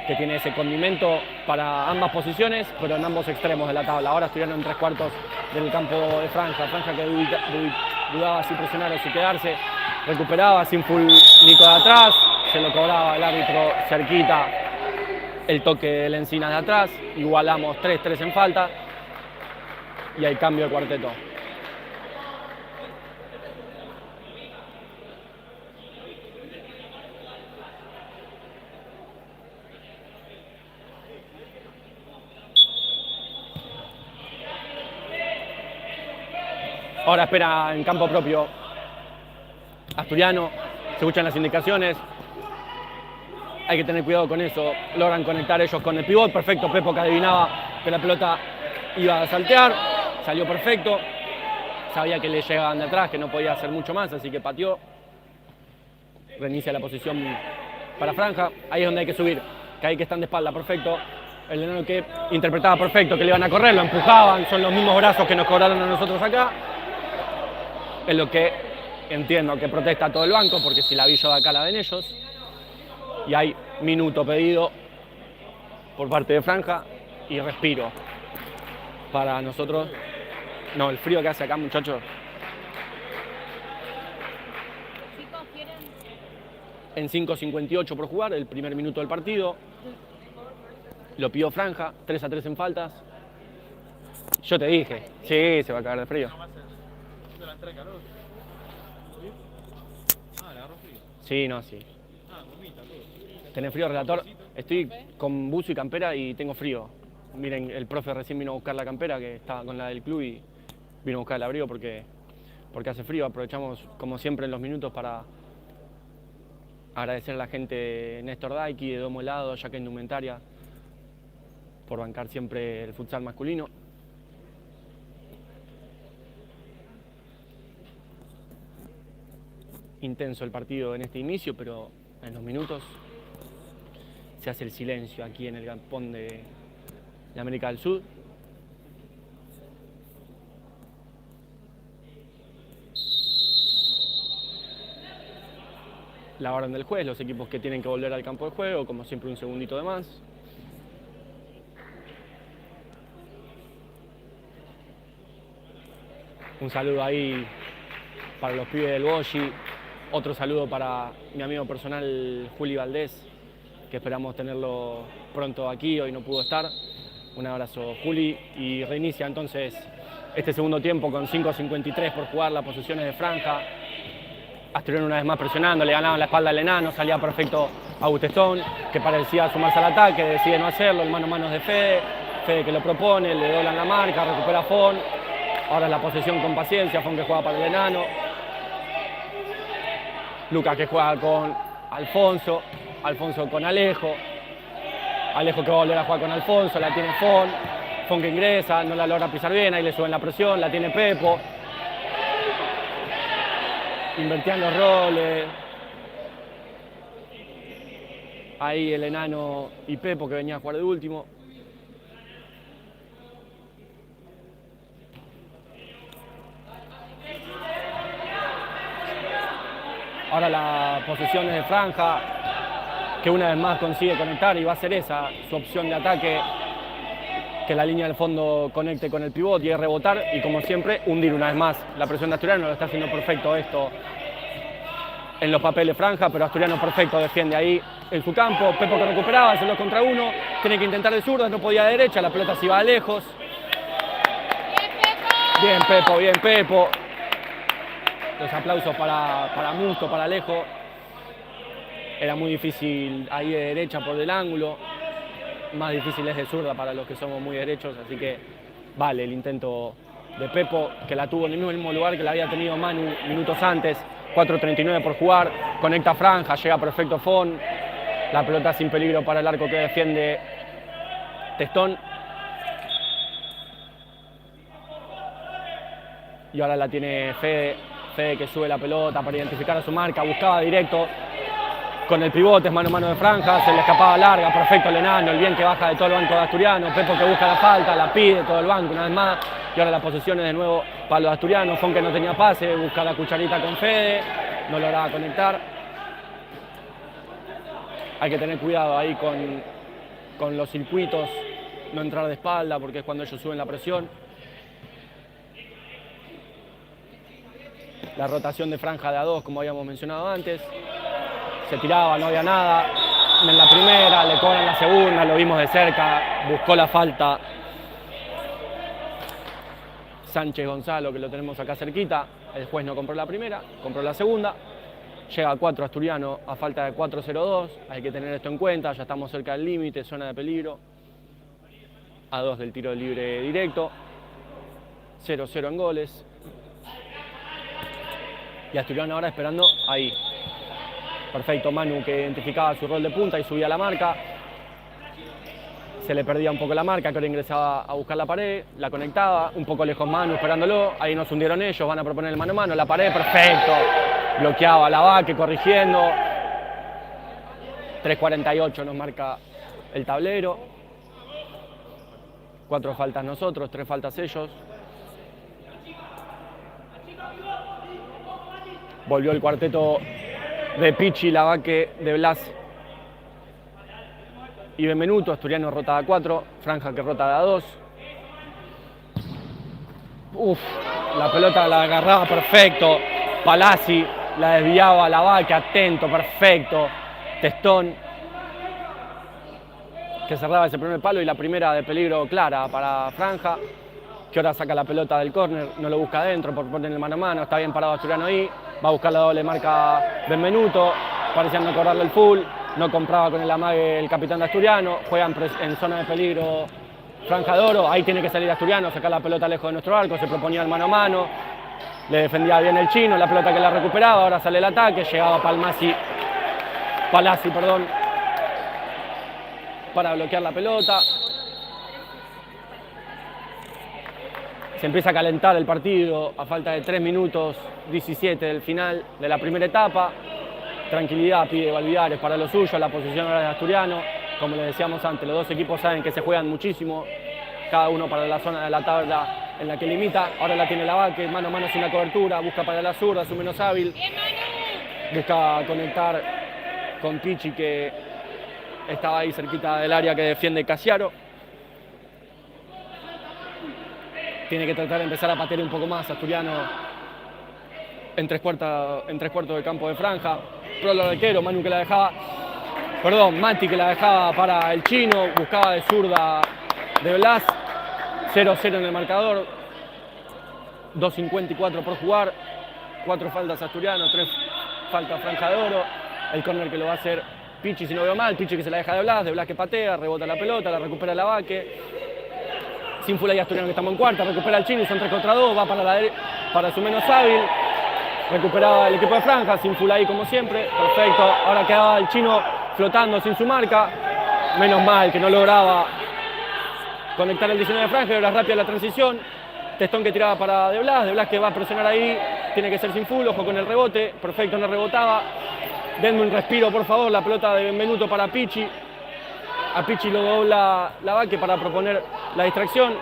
que tiene ese condimento para ambas posiciones, pero en ambos extremos de la tabla. Ahora Asturiano en 3/4 del campo de Franja que dudaba si presionar o si quedarse, recuperaba sin full Nico de atrás, se lo cobraba el árbitro cerquita el toque del Encinas de atrás, igualamos 3-3 en falta y hay cambio de cuarteto. Ahora espera en campo propio Asturiano, se escuchan las indicaciones, hay que tener cuidado con eso, logran conectar ellos con el pivot, perfecto, Pepo que adivinaba que la pelota iba a saltear, salió perfecto, sabía que le llegaban de atrás, que no podía hacer mucho más, así que pateó, reinicia la posición para Franja, ahí es donde hay que subir, que ahí que están de espalda, perfecto, el enano que interpretaba perfecto, que le iban a correr, lo empujaban, son los mismos brazos que nos cobraron a nosotros acá, es lo que entiendo que protesta todo el banco, porque si la vi yo de acá la ven ellos. Y hay minuto pedido por parte de Franja y respiro para nosotros. No, el frío que hace acá, muchachos. Chicos, ¿quieren? En 5:58 por jugar, el primer minuto del partido. Lo pidió Franja, 3-3 en faltas. Yo te dije, sí, se va a cagar de frío. Sí, no, sí. ¿Tenés frío, relator? Estoy con buzo y campera y tengo frío. Miren, el profe recién vino a buscar la campera, que estaba con la del club, y vino a buscar el abrigo porque hace frío. Aprovechamos, como siempre, en los minutos para agradecer a la gente de Néstor Daiki, de Domo Helado, Yaca Indumentaria, por bancar siempre el futsal masculino. Intenso el partido en este inicio, pero en los minutos se hace el silencio aquí en el galpón de América del Sur. La orden del juez, los equipos que tienen que volver al campo de juego, como siempre un segundito de más. Un saludo ahí para los pibes del Boyi. Otro saludo para mi amigo personal Juli Valdés, que esperamos tenerlo pronto aquí, hoy no pudo estar. Un abrazo, Juli, y reinicia entonces este segundo tiempo con 5:53 por jugar, las posiciones de Franja. Asturiano una vez más presionando, le ganaban la espalda al enano, salía perfecto Agustestón, que parecía sumarse al ataque, decide no hacerlo, el mano a mano de Fede que lo propone, le doblan la marca, recupera Fon. Ahora es la posesión con Paciencia, Fon que juega para el enano. Lucas que juega con Alfonso, Alfonso con Alejo que va a volver a jugar con Alfonso, la tiene Fon que ingresa, no la logra pisar bien, ahí le suben la presión, la tiene Pepo. Invertían los roles. Ahí el enano y Pepo que venía a jugar de último. Ahora la posesión es de Franja, que una vez más consigue conectar y va a ser esa su opción de ataque, que la línea del fondo conecte con el pivot y es rebotar y como siempre hundir una vez más. La presión de Asturiano lo está haciendo perfecto esto en los papeles Franja, pero Asturiano perfecto defiende ahí en su campo. Pepo que recuperaba, hace 2 contra 1, tiene que intentar de zurda, no podía de derecha, la pelota se iba lejos. Bien Pepo, bien Pepo. Los aplausos para Musto, para Alejo. Era muy difícil ahí de derecha por el ángulo. Más difícil es de zurda para los que somos muy derechos, así que vale el intento de Pepo, que la tuvo en el mismo lugar que la había tenido Manu minutos antes. 4:39 por jugar, conecta Franja, llega perfecto Fon. La pelota sin peligro para el arco que defiende Testón. Y ahora la tiene Fede que sube la pelota para identificar a su marca, buscaba directo. con el pivote, mano a mano de Franja, se le escapaba larga, perfecto el enano, el bien que baja de todo el banco de Asturiano, Pepo que busca la falta, la pide todo el banco una vez más, y ahora la posesión es de nuevo para los asturianos. Fon que no tenía pase, busca la cucharita con Fede, no lograba conectar. Hay que tener cuidado ahí con los circuitos, no entrar de espalda porque es cuando ellos suben la presión. La rotación de Franja de a 2, como habíamos mencionado antes. Se tiraba, no había nada. En la primera, le cobran la segunda, lo vimos de cerca, buscó la falta Sánchez Gonzalo, que lo tenemos acá cerquita. El juez no compró la primera, compró la segunda. Llega a 4 Asturiano a falta de 4-0-2. Hay que tener esto en cuenta, ya estamos cerca del límite, zona de peligro. A 2 del tiro libre directo. 0-0 en goles. Y Asturiano ahora esperando ahí. Perfecto, Manu que identificaba su rol de punta y subía la marca. Se le perdía un poco la marca, que ahora ingresaba a buscar la pared, la conectaba, un poco lejos Manu esperándolo. Ahí nos hundieron ellos, van a proponer el mano a mano, la pared, perfecto. Bloqueaba la Vaque corrigiendo. 3:48 nos marca el tablero. 4 faltas nosotros, 3 faltas ellos. Volvió el cuarteto de Pichi, Lavaque, de Blas y Benvenuto. Asturiano rota a 4, Franja que rota a 2. La pelota la agarraba perfecto. Palazzi la desviaba, Lavaque atento, perfecto. Testón que cerraba ese primer palo y la primera de peligro clara para Franja, que ahora saca la pelota del córner, no lo busca adentro por poner el mano a mano. Está bien parado Asturiano ahí. Va a buscar la doble marca Benvenuto, parecía no cobrarle el full, no compraba con el amague el capitán de Asturiano, juegan en zona de peligro Franja de Oro, ahí tiene que salir Asturiano, sacar la pelota lejos de nuestro arco, se proponía el mano a mano, le defendía bien el chino, la pelota que la recuperaba, ahora sale el ataque, llegaba Palazzi, para bloquear la pelota. Se empieza a calentar el partido a falta de 3 minutos 17 del final de la primera etapa. Tranquilidad pide Valvidares para lo suyo, la posición ahora de Asturiano. Como les decíamos antes, los dos equipos saben que se juegan muchísimo, cada uno para la zona de la tabla en la que limita. Ahora la tiene Lavaque, mano a mano sin la cobertura, busca para la zurda, su menos hábil. Busca conectar con Pichi, que estaba ahí cerquita del área que defiende Casiaro. Tiene que tratar de empezar a patear un poco más Asturiano en tres cuartos del campo de Franja. Pro el arquero, Mati que la dejaba para el chino, buscaba de zurda de Blas. 0-0 en el marcador, 2:54 por jugar, 4 faltas Asturiano, 3 faltas Franja de Oro. El córner que lo va a hacer Pichi, si no veo mal, Pichi que se la deja de Blas que patea, rebota la pelota, la recupera Lavaque. Sin full ahí Asturiano que estamos en cuarta, recupera el chino y son 3 contra 2, va para su menos hábil. Recuperaba el equipo de Franja, sin full ahí como siempre, perfecto. Ahora quedaba el chino flotando sin su marca. Menos mal que no lograba conectar el 19 de Franja, y ahora rápida la transición. Testón que tiraba para De Blas que va a presionar ahí, tiene que ser sin full, ojo con el rebote, perfecto, no rebotaba. Denme un respiro por favor, la pelota de Benvenuto para Pichi. A Pichi lo dobla Lavaque para proponer la distracción.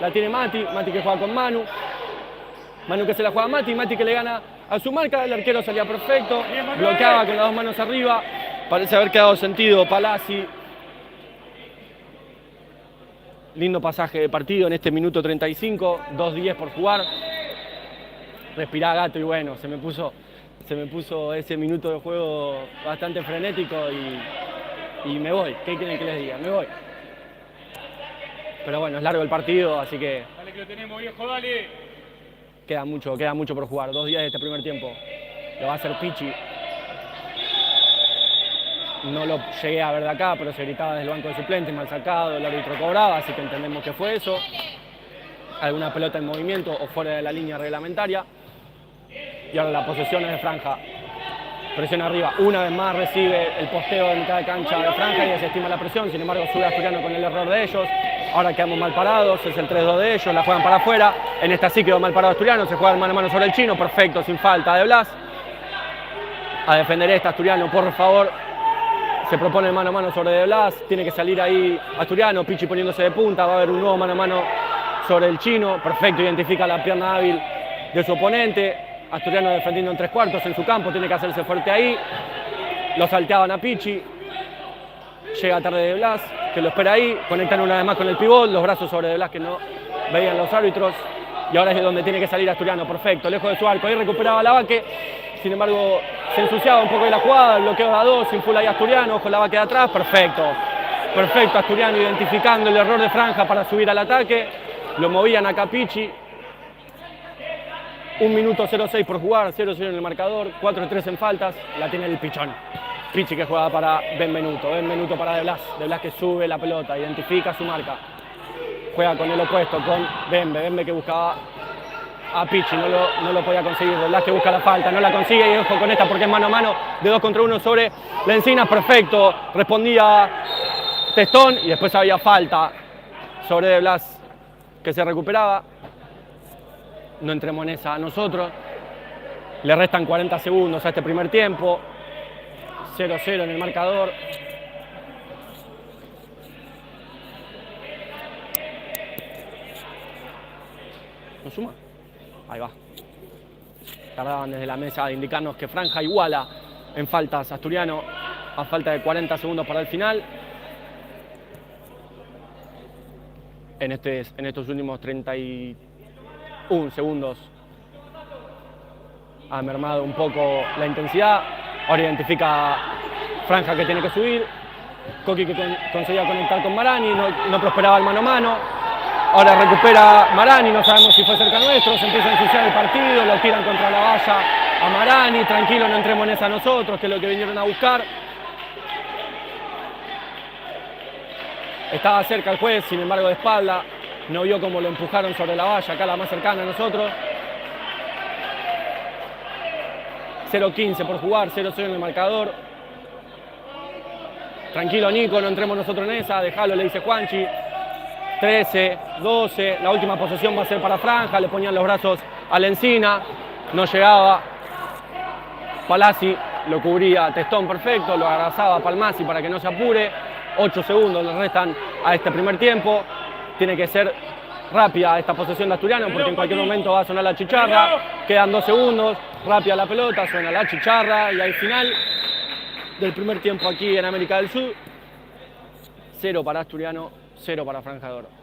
La tiene Mati que juega con Manu que se la juega a Mati que le gana a su marca. El arquero salía perfecto, bloqueaba con las 2 manos arriba. Parece haber quedado sentido Palazzi. Lindo pasaje de partido en este minuto 35, 2:10 por jugar. Respirá gato y bueno, se me puso ese minuto de juego bastante frenético y me voy. ¿Qué quieren que les diga? Me voy. Pero bueno, es largo el partido, así que... Dale que lo tenemos, viejo, dale. Queda mucho por jugar. 2 días de este primer tiempo. Lo va a hacer Pichi. No lo llegué a ver de acá, pero se gritaba desde el banco de suplentes, mal sacado, el árbitro cobraba, así que entendemos que fue eso. Alguna pelota en movimiento o fuera de la línea reglamentaria. Y ahora la posesión es de Franja. Presión arriba, una vez más recibe el posteo de mitad de cancha de Franja y desestima la presión, sin embargo sube Asturiano con el error de ellos. Ahora quedamos mal parados, es el 3-2 de ellos, la juegan para afuera. En esta sí quedó mal parado Asturiano, se juega mano a mano sobre el chino, perfecto, sin falta de Blas. A defender esta Asturiano, por favor. Se propone el mano a mano sobre De Blas, tiene que salir ahí Asturiano, Pichi poniéndose de punta, va a haber un nuevo mano a mano sobre el chino, perfecto, identifica la pierna hábil de su oponente, Asturiano defendiendo en 3/4 en su campo, tiene que hacerse fuerte ahí, lo salteaban a Pichi, llega tarde De Blas, que lo espera ahí, conectan una vez más con el pivot, los brazos sobre De Blas que no veían los árbitros, y ahora es donde tiene que salir Asturiano, perfecto, lejos de su arco, ahí recuperaba la Vaque, sin embargo se ensuciaba un poco de la jugada, el bloqueo a 2, sin full ahí Asturiano, con la Vaque de atrás, perfecto, perfecto Asturiano identificando el error de Franja para subir al ataque, lo movían a Capichi, 1 minuto 0-6 por jugar, 0-0 en el marcador, 4-3 en faltas, la tiene el Pichón. Pichi que juega para Benvenuto para De Blas que sube la pelota, identifica su marca, juega con el opuesto, con Bembe que buscaba a Pichi, no lo podía conseguir, De Blas que busca la falta, no la consigue y ojo con esta porque es mano a mano de 2 contra 1 sobre la Encina, perfecto, respondía Testón y después había falta sobre De Blas que se recuperaba, no entremos en esa nosotros, le restan 40 segundos a este primer tiempo, 0-0 en el marcador. ¿No suma? Ahí va. Tardaban desde la mesa de indicarnos que Franja iguala en faltas Asturiano a falta de 40 segundos para el final. En estos últimos 31 segundos ha mermado un poco la intensidad. Ahora identifica Franja que tiene que subir. Coqui que conseguía conectar con Marani, no prosperaba el mano a mano. Ahora recupera Marani, no sabemos si fue cerca nuestro, se empieza a ensuciar el partido, lo tiran contra la valla a Marani, tranquilo, no entremos en esa nosotros, que es lo que vinieron a buscar. Estaba cerca el juez, sin embargo de espalda, no vio cómo lo empujaron sobre la valla, acá la más cercana a nosotros. 0-15 por jugar, 0-0 en el marcador. Tranquilo Nico, no entremos nosotros en esa, dejalo, le dice Juanchi. 13, 12, la última posesión va a ser para Franja, le ponían los brazos a la Encina, no llegaba. Palazzi lo cubría Testón perfecto, lo abrazaba a Palmazzi para que no se apure. 8 segundos le restan a este primer tiempo. Tiene que ser rápida esta posesión de Asturiano porque en cualquier momento va a sonar la chicharra. Quedan 2 segundos, rápida la pelota, suena la chicharra y al final del primer tiempo aquí en América del Sur. 0 para Asturiano, 0 para Franja de Oro.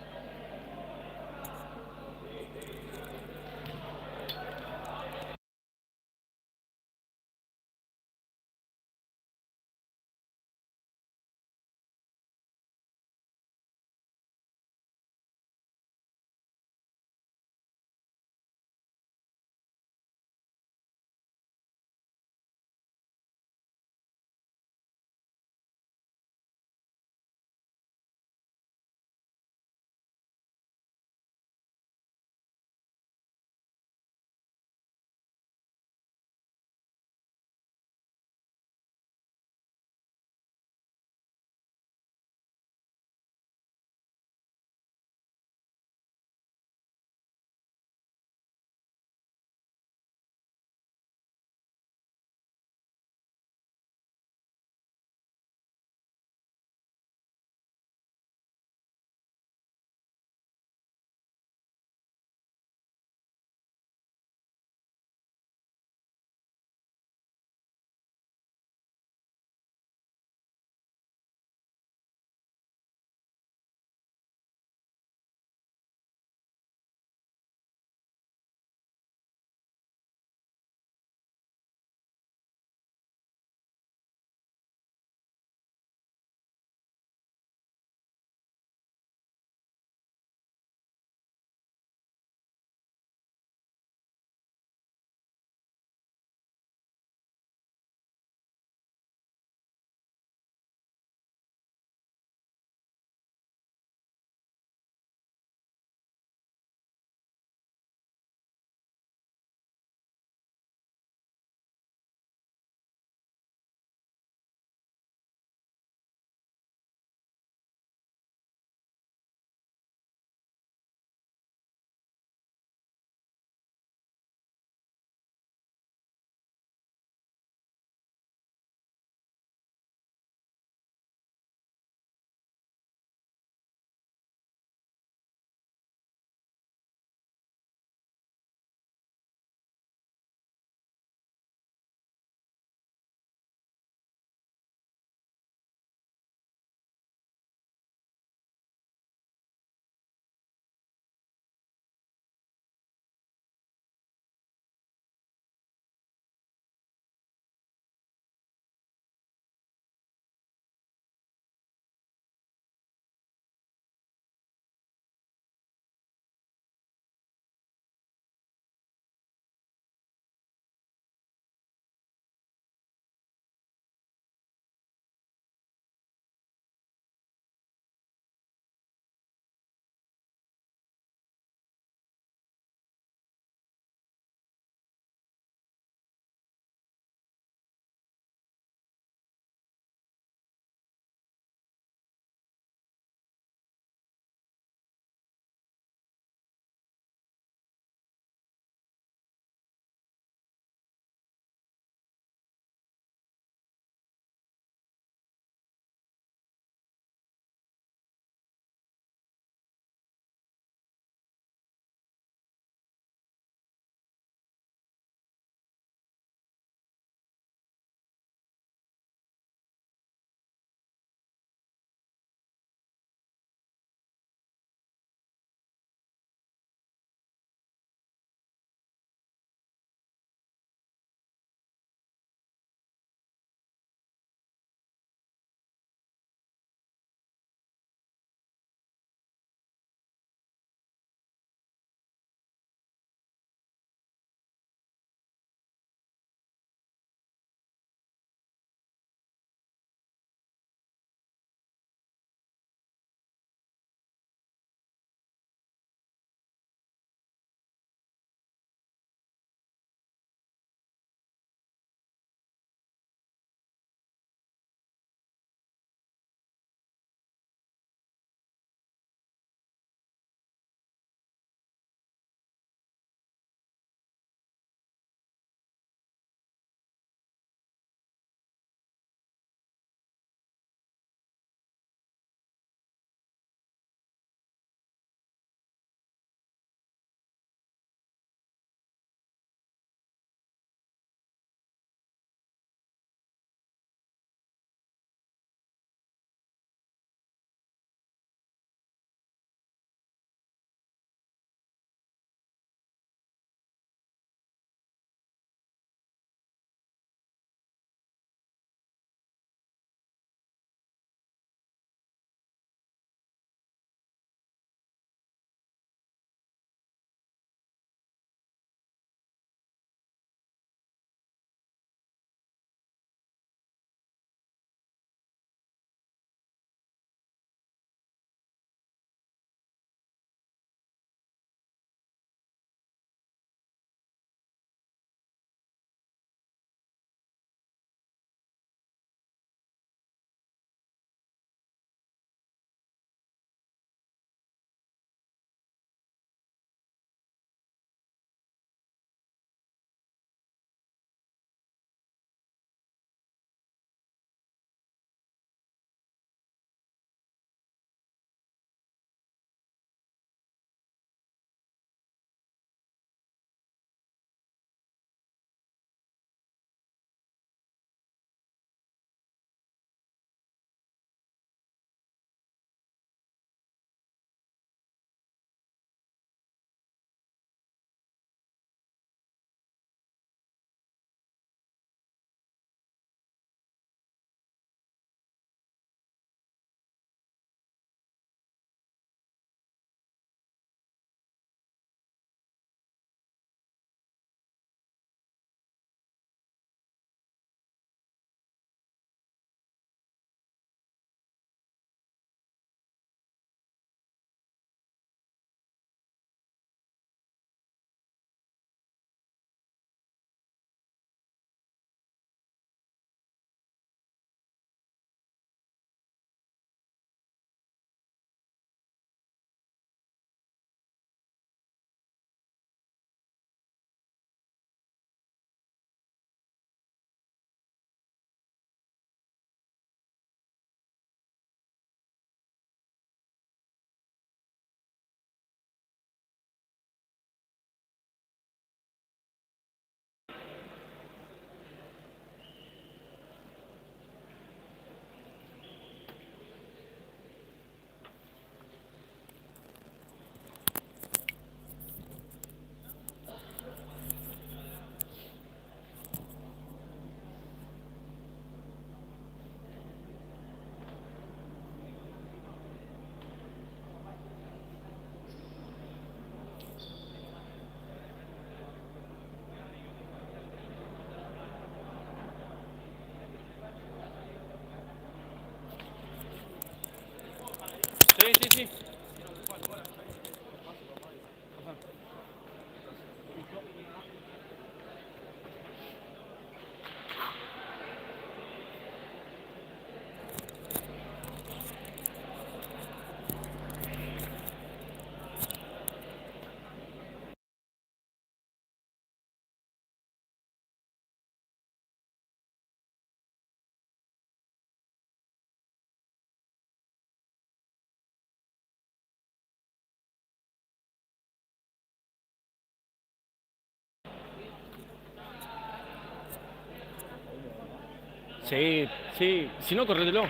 Sí, sí. Si no, corrételo.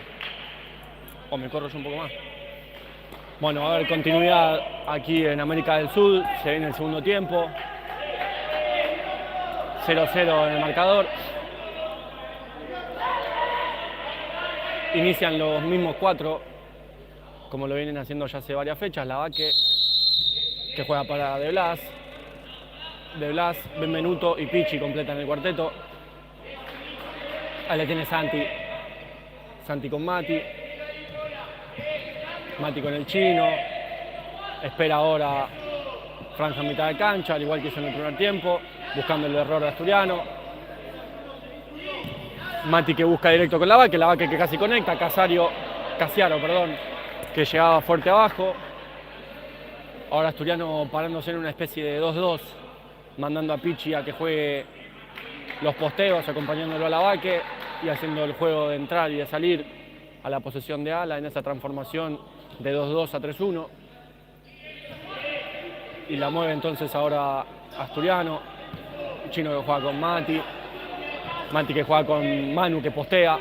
O me corro yo un poco más. Bueno, va a haber continuidad aquí en América del Sur. Se viene el segundo tiempo. 0-0 en el marcador. Inician los mismos 4, como lo vienen haciendo ya hace varias fechas. Lavaque, que juega para De Blas. De Blas, Benvenuto y Pichi completan el cuarteto. Ahí le tiene Santi. Santi con Mati. Mati con el chino. Espera ahora franja en mitad de cancha, al igual que hizo en el primer tiempo, buscando el error de Asturiano. Mati que busca directo con Lavaque que casi conecta. Casiaro, que llegaba fuerte abajo. Ahora Asturiano parándose en una especie de 2-2, mandando a Pichi a que juegue los posteos, acompañándolo a Lavaque y haciendo el juego de entrar y de salir a la posesión de ala en esa transformación de 2-2 a 3-1. Y la mueve entonces ahora Asturiano, Chino que juega con Mati, Mati que juega con Manu que postea,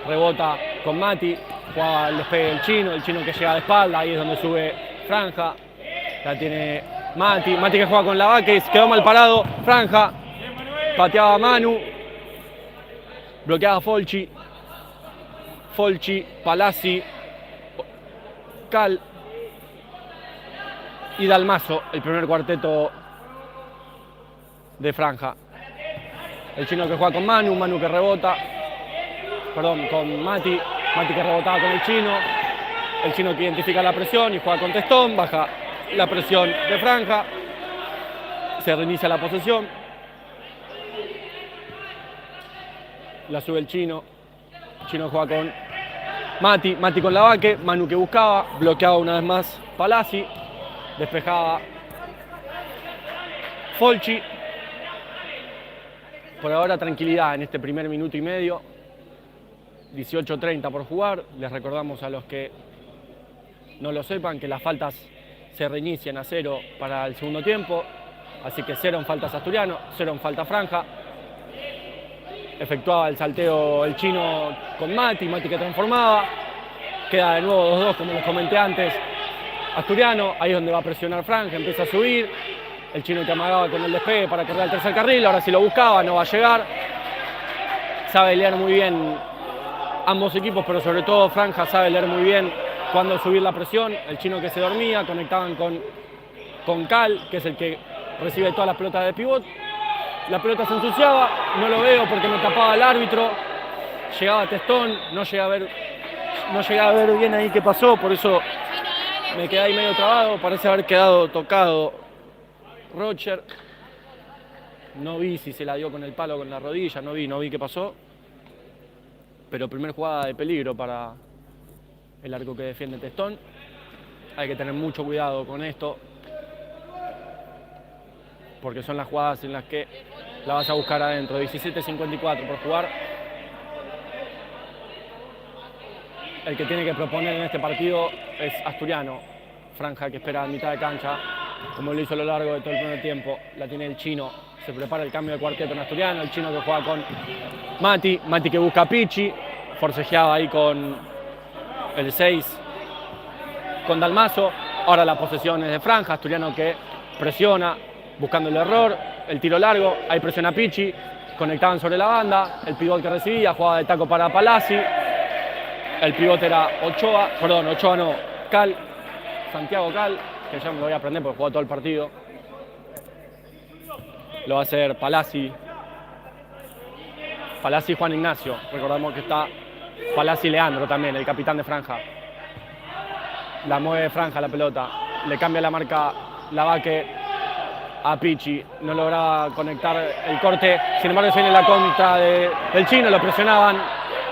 rebota con Mati, juega el despegue del Chino, el Chino que llega de espalda, ahí es donde sube franja, la tiene Mati, Mati que juega con Lavaque, quedó mal parado, franja, pateaba Manu, bloqueaba Folchi, Palazzi, Cal y Dalmaso, el primer cuarteto de franja. El Chino que juega con Manu, Manu que rebota, con Mati, Mati que rebotaba con el Chino que identifica la presión y juega con Testón, baja la presión de franja, se reinicia la posesión, la sube el Chino juega con Mati con Lavaque, Manu que buscaba, bloqueaba una vez más Palazzi, despejaba Folchi. Por ahora tranquilidad en este primer minuto y medio, 18:30 por jugar. Les recordamos a los que no lo sepan que las faltas se reinician a 0 para el segundo tiempo, así que 0 en faltas Asturiano, 0 en falta franja. Efectuaba el salteo el Chino con Mati que transformaba, queda de nuevo 2-2 como les comenté antes. Asturiano, ahí es donde va a presionar franja, empieza a subir, el Chino que amagaba con el despegue para correr al tercer carril, ahora si lo buscaba no va a llegar. Sabe leer muy bien ambos equipos, pero sobre todo franja sabe leer muy bien cuándo subir la presión. El Chino que se dormía, conectaban con Cal, que es el que recibe todas las pelotas de pivot. La pelota se ensuciaba, no lo veo porque me tapaba el árbitro, llegaba Testón, no llegué a ver bien ahí qué pasó, por eso me quedé ahí medio trabado, parece haber quedado tocado Rocher. No vi si se la dio con el palo o con la rodilla, no vi qué pasó. Pero primer jugada de peligro para el arco que defiende Testón. Hay que tener mucho cuidado con esto, porque son las jugadas en las que la vas a buscar adentro. 17:54 por jugar. El que tiene que proponer en este partido es Asturiano. Franja que espera a mitad de cancha, como lo hizo a lo largo de todo el primer tiempo. La tiene el Chino. Se prepara el cambio de cuarteto en Asturiano. El Chino que juega con Mati que busca a Pichi. Forcejeaba ahí con el 6, con Dalmaso. Ahora la posesión es de franja. Asturiano que presiona, buscando el error. El tiro largo, ahí presiona Pichi. Conectaban sobre la banda. El pivot que recibía, jugaba de taco para Palazzi. El pivot era Ochoa no, Cal, Santiago Cal, que ya me lo voy a aprender porque jugó todo el partido. Lo va a hacer Palazzi y Juan Ignacio. Recordamos que está Palazzi y Leandro también, el capitán de franja. La mueve Franja la pelota, le cambia la marca Lavaque a Pichi, no lograba conectar el corte, sin embargo se viene la contra del chino, lo presionaban,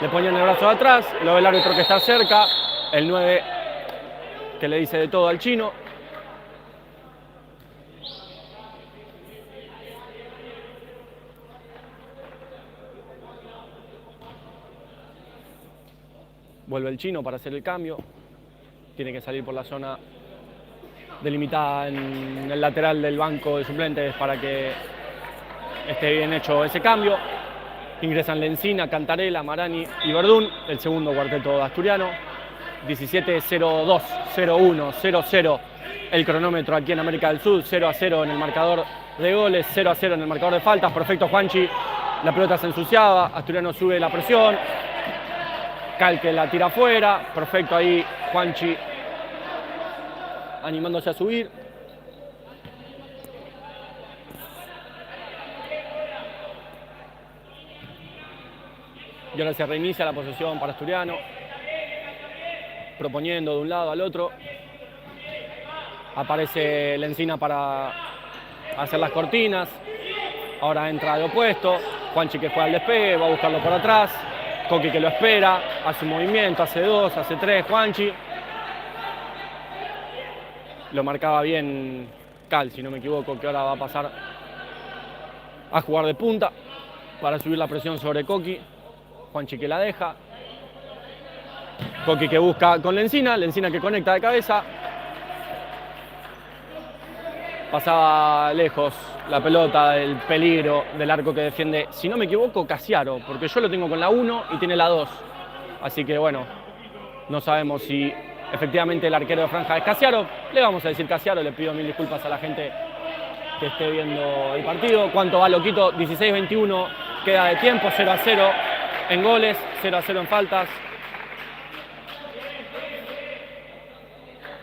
le ponían el brazo de atrás, lo ve el árbitro que está cerca, el 9 que le dice de todo al chino. Vuelve el chino para hacer el cambio, tiene que salir por la zona delimitada en el lateral del banco de suplentes para que esté bien hecho ese cambio. Ingresan Lencina, Cantarela, Marani y Verdún, el segundo cuarteto asturiano. 17-0-2, 0-1, 0-0 el cronómetro aquí en América del Sur, 0-0 en el marcador de goles, 0-0 en el marcador de faltas. Perfecto Juanchi, la pelota se ensuciaba, Asturiano sube la presión, Calque la tira afuera, perfecto ahí Juanchi animándose a subir. Y ahora se reinicia la posesión para Asturiano, proponiendo de un lado al otro. Aparece Lencina para hacer las cortinas. Ahora entra de opuesto. Juanchi que juega al despegue, va a buscarlo por atrás. Coqui que lo espera, hace un movimiento, hace 2, hace 3, Juanchi. Lo marcaba bien Cal, si no me equivoco, que ahora va a pasar a jugar de punta para subir la presión sobre Coqui. Juanchi que la deja. Coqui que busca con Lencina, Lencina que conecta de cabeza. Pasaba lejos la pelota del peligro del arco que defiende, si no me equivoco, Casiaro, porque yo lo tengo con la 1 y tiene la 2. Así que bueno, no sabemos si efectivamente el arquero de Franja es Casiaro. Le vamos a decir Casiaro, le pido mil disculpas a la gente que esté viendo el partido. ¿Cuánto va Loquito? 16-21, queda de tiempo, 0-0 en goles, 0-0 en faltas.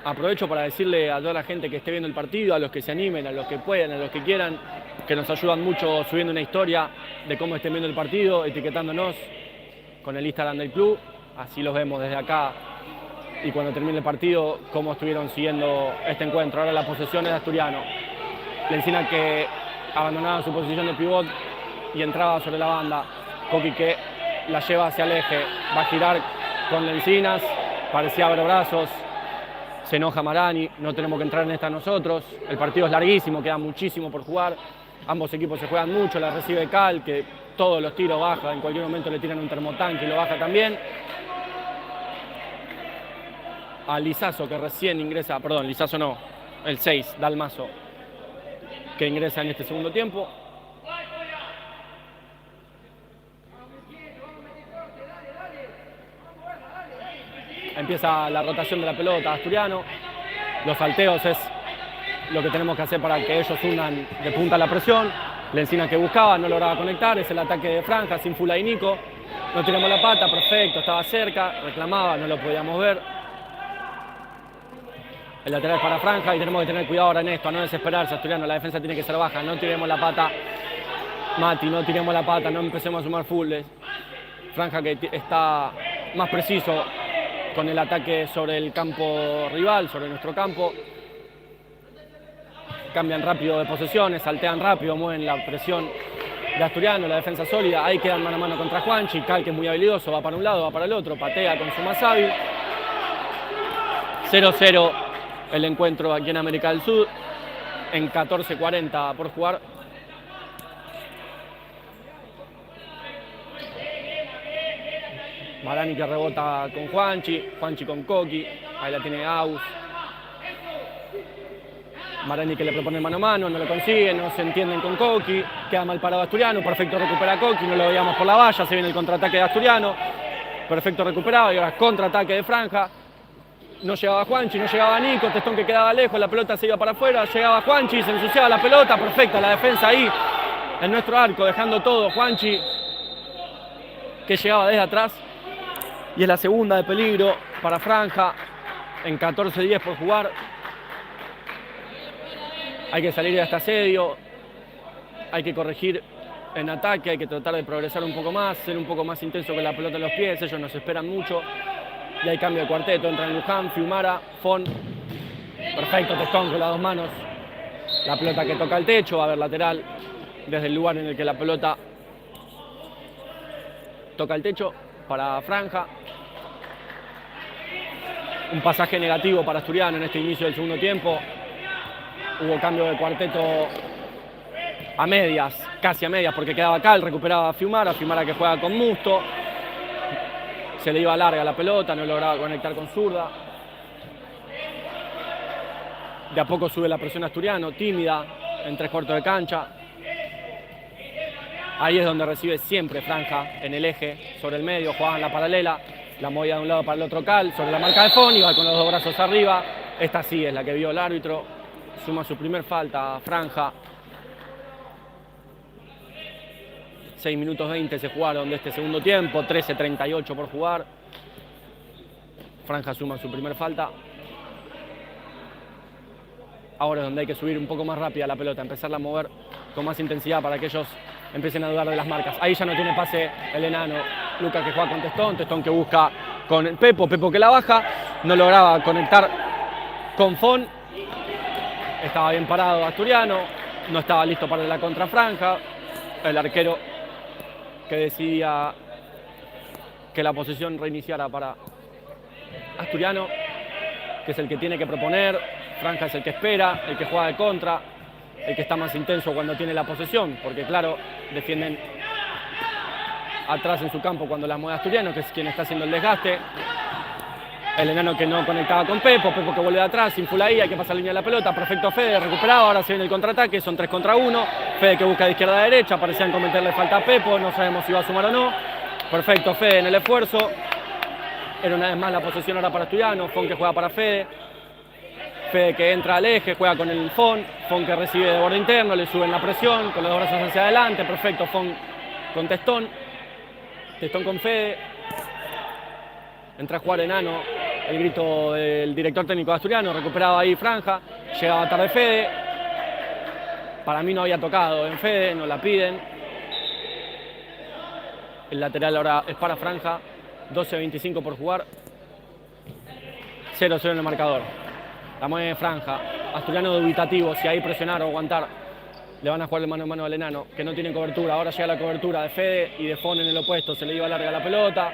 Aprovecho para decirle a toda la gente que esté viendo el partido, a los que se animen, a los que puedan, a los que quieran, que nos ayudan mucho subiendo una historia de cómo estén viendo el partido, etiquetándonos con el Instagram del club, así los vemos desde acá y cuando termine el partido, cómo estuvieron siguiendo este encuentro. Ahora la posesión es de Asturiano. Lencina que abandonaba su posición de pivot y entraba sobre la banda. Coqui que la lleva hacia el eje, va a girar con Lencinas, parecía haber brazos. Se enoja Marani, no tenemos que entrar en esta nosotros. El partido es larguísimo, queda muchísimo por jugar. Ambos equipos se juegan mucho, la recibe Cal, que todos los tiros baja, en cualquier momento le tiran un termotanque y lo baja también. A Lizazo, que recién ingresa, perdón, Lizazo no, el 6, Dalmazo, que ingresa en este segundo tiempo. Empieza la rotación de la pelota Asturiano. Los salteos es lo que tenemos que hacer para que ellos hundan de punta la presión. Lencina que buscaba, no lograba conectar. Es el ataque de Franja, sin Fula y Nico. No tiramos la pata, perfecto, estaba cerca. Reclamaba, no lo podíamos ver. El lateral es para Franja y tenemos que tener cuidado ahora en esto, a no desesperarse. Asturiano, la defensa tiene que ser baja. No tiremos la pata, Mati, no tiremos la pata, no empecemos a sumar fulls. Franja que está más preciso con el ataque sobre el campo rival, sobre nuestro campo. Cambian rápido de posesiones, saltean rápido, mueven la presión de Asturiano, la defensa sólida. Ahí quedan mano a mano contra Juanchi. Cal, que es muy habilidoso, va para un lado, va para el otro, patea con su más hábil. 0-0 el encuentro aquí en América del Sur, en 14:40 por jugar. Marani que rebota con Juanchi, Juanchi con Coqui, ahí la tiene Aus. Marani que le propone mano a mano, no lo consigue, no se entienden con Coqui, queda mal parado Asturiano, perfecto recupera Coqui, no lo veíamos por la valla, se viene el contraataque de Asturiano, perfecto recuperado y ahora contraataque de Franja. No llegaba Juanchi, no llegaba Nico, Testón que quedaba lejos, la pelota se iba para afuera, llegaba Juanchi, se ensuciaba la pelota, perfecta la defensa ahí en nuestro arco, dejando todo. Juanchi que llegaba desde atrás. Y es la segunda de peligro para Franja en 14-10 por jugar. Hay que salir de este asedio, hay que corregir en ataque, hay que tratar de progresar un poco más, ser un poco más intenso con la pelota en los pies, ellos nos esperan mucho. Y hay cambio de cuarteto, entran Luján, Fiumara, Fon. Perfecto, Testón con las dos manos. La pelota que toca el techo, va a haber lateral desde el lugar en el que la pelota toca el techo para Franja. Un pasaje negativo para Asturiano en este inicio del segundo tiempo. Hubo cambio de cuarteto a medias, casi a medias, porque quedaba Cal, recuperaba a Fiumara que juega con Musto. Se le iba larga la pelota, no lograba conectar con zurda. De a poco sube la presión Asturiano, tímida, en 3/4 de cancha. Ahí es donde recibe siempre Franja, en el eje, sobre el medio, jugaban la paralela, la movía de un lado para el otro Cal, sobre la marca de Fon, iba con los dos brazos arriba. Esta sí es la que vio el árbitro, suma su primer falta, Franja. 6 minutos 20 se jugaron de este segundo tiempo, 13:38 por jugar. Franja suma su primer falta. Ahora es donde hay que subir un poco más rápida la pelota, empezarla a mover con más intensidad para que ellos empiecen a dudar de las marcas. Ahí ya no tiene pase el enano. Lucas que juega con Testón, Testón que busca con el Pepo que la baja. No lograba conectar con Fon. Estaba bien parado Asturiano, no estaba listo para la contrafranja. El arquero que decidía que la posesión reiniciara para Asturiano, que es el que tiene que proponer. Franja es el que espera, el que juega de contra, el que está más intenso cuando tiene la posesión, porque claro, defienden atrás en su campo cuando la mueve Asturiano, que es quien está haciendo el desgaste. El enano que no conectaba con Pepo que vuelve de atrás, sin Fulaí, hay que pasar la línea de la pelota. Perfecto Fede, recuperado, ahora se viene el contraataque, son 3 contra 1. Fede que busca de izquierda a derecha, parecían cometerle falta a Pepo, no sabemos si va a sumar o no. Perfecto Fede en el esfuerzo. Era una vez más la posesión ahora para Asturiano, Fon que juega para Fede. Fede que entra al eje, juega con el Fon que recibe de borde interno, le suben la presión, con los dos brazos hacia adelante. Perfecto Fon con Testón. Testón con Fede. Entra a jugar enano. El grito del director técnico de Asturiano, recuperaba ahí Franja, llegaba tarde Fede. Para mí no había tocado en Fede, no la piden. El lateral ahora es para Franja, 12:25 por jugar. 0-0 en el marcador. La mueve Franja, Asturiano dubitativo, si ahí presionar o aguantar. Le van a jugar de mano a mano al enano, que no tiene cobertura. Ahora llega la cobertura de Fede y de Fon en el opuesto, se le iba larga la pelota.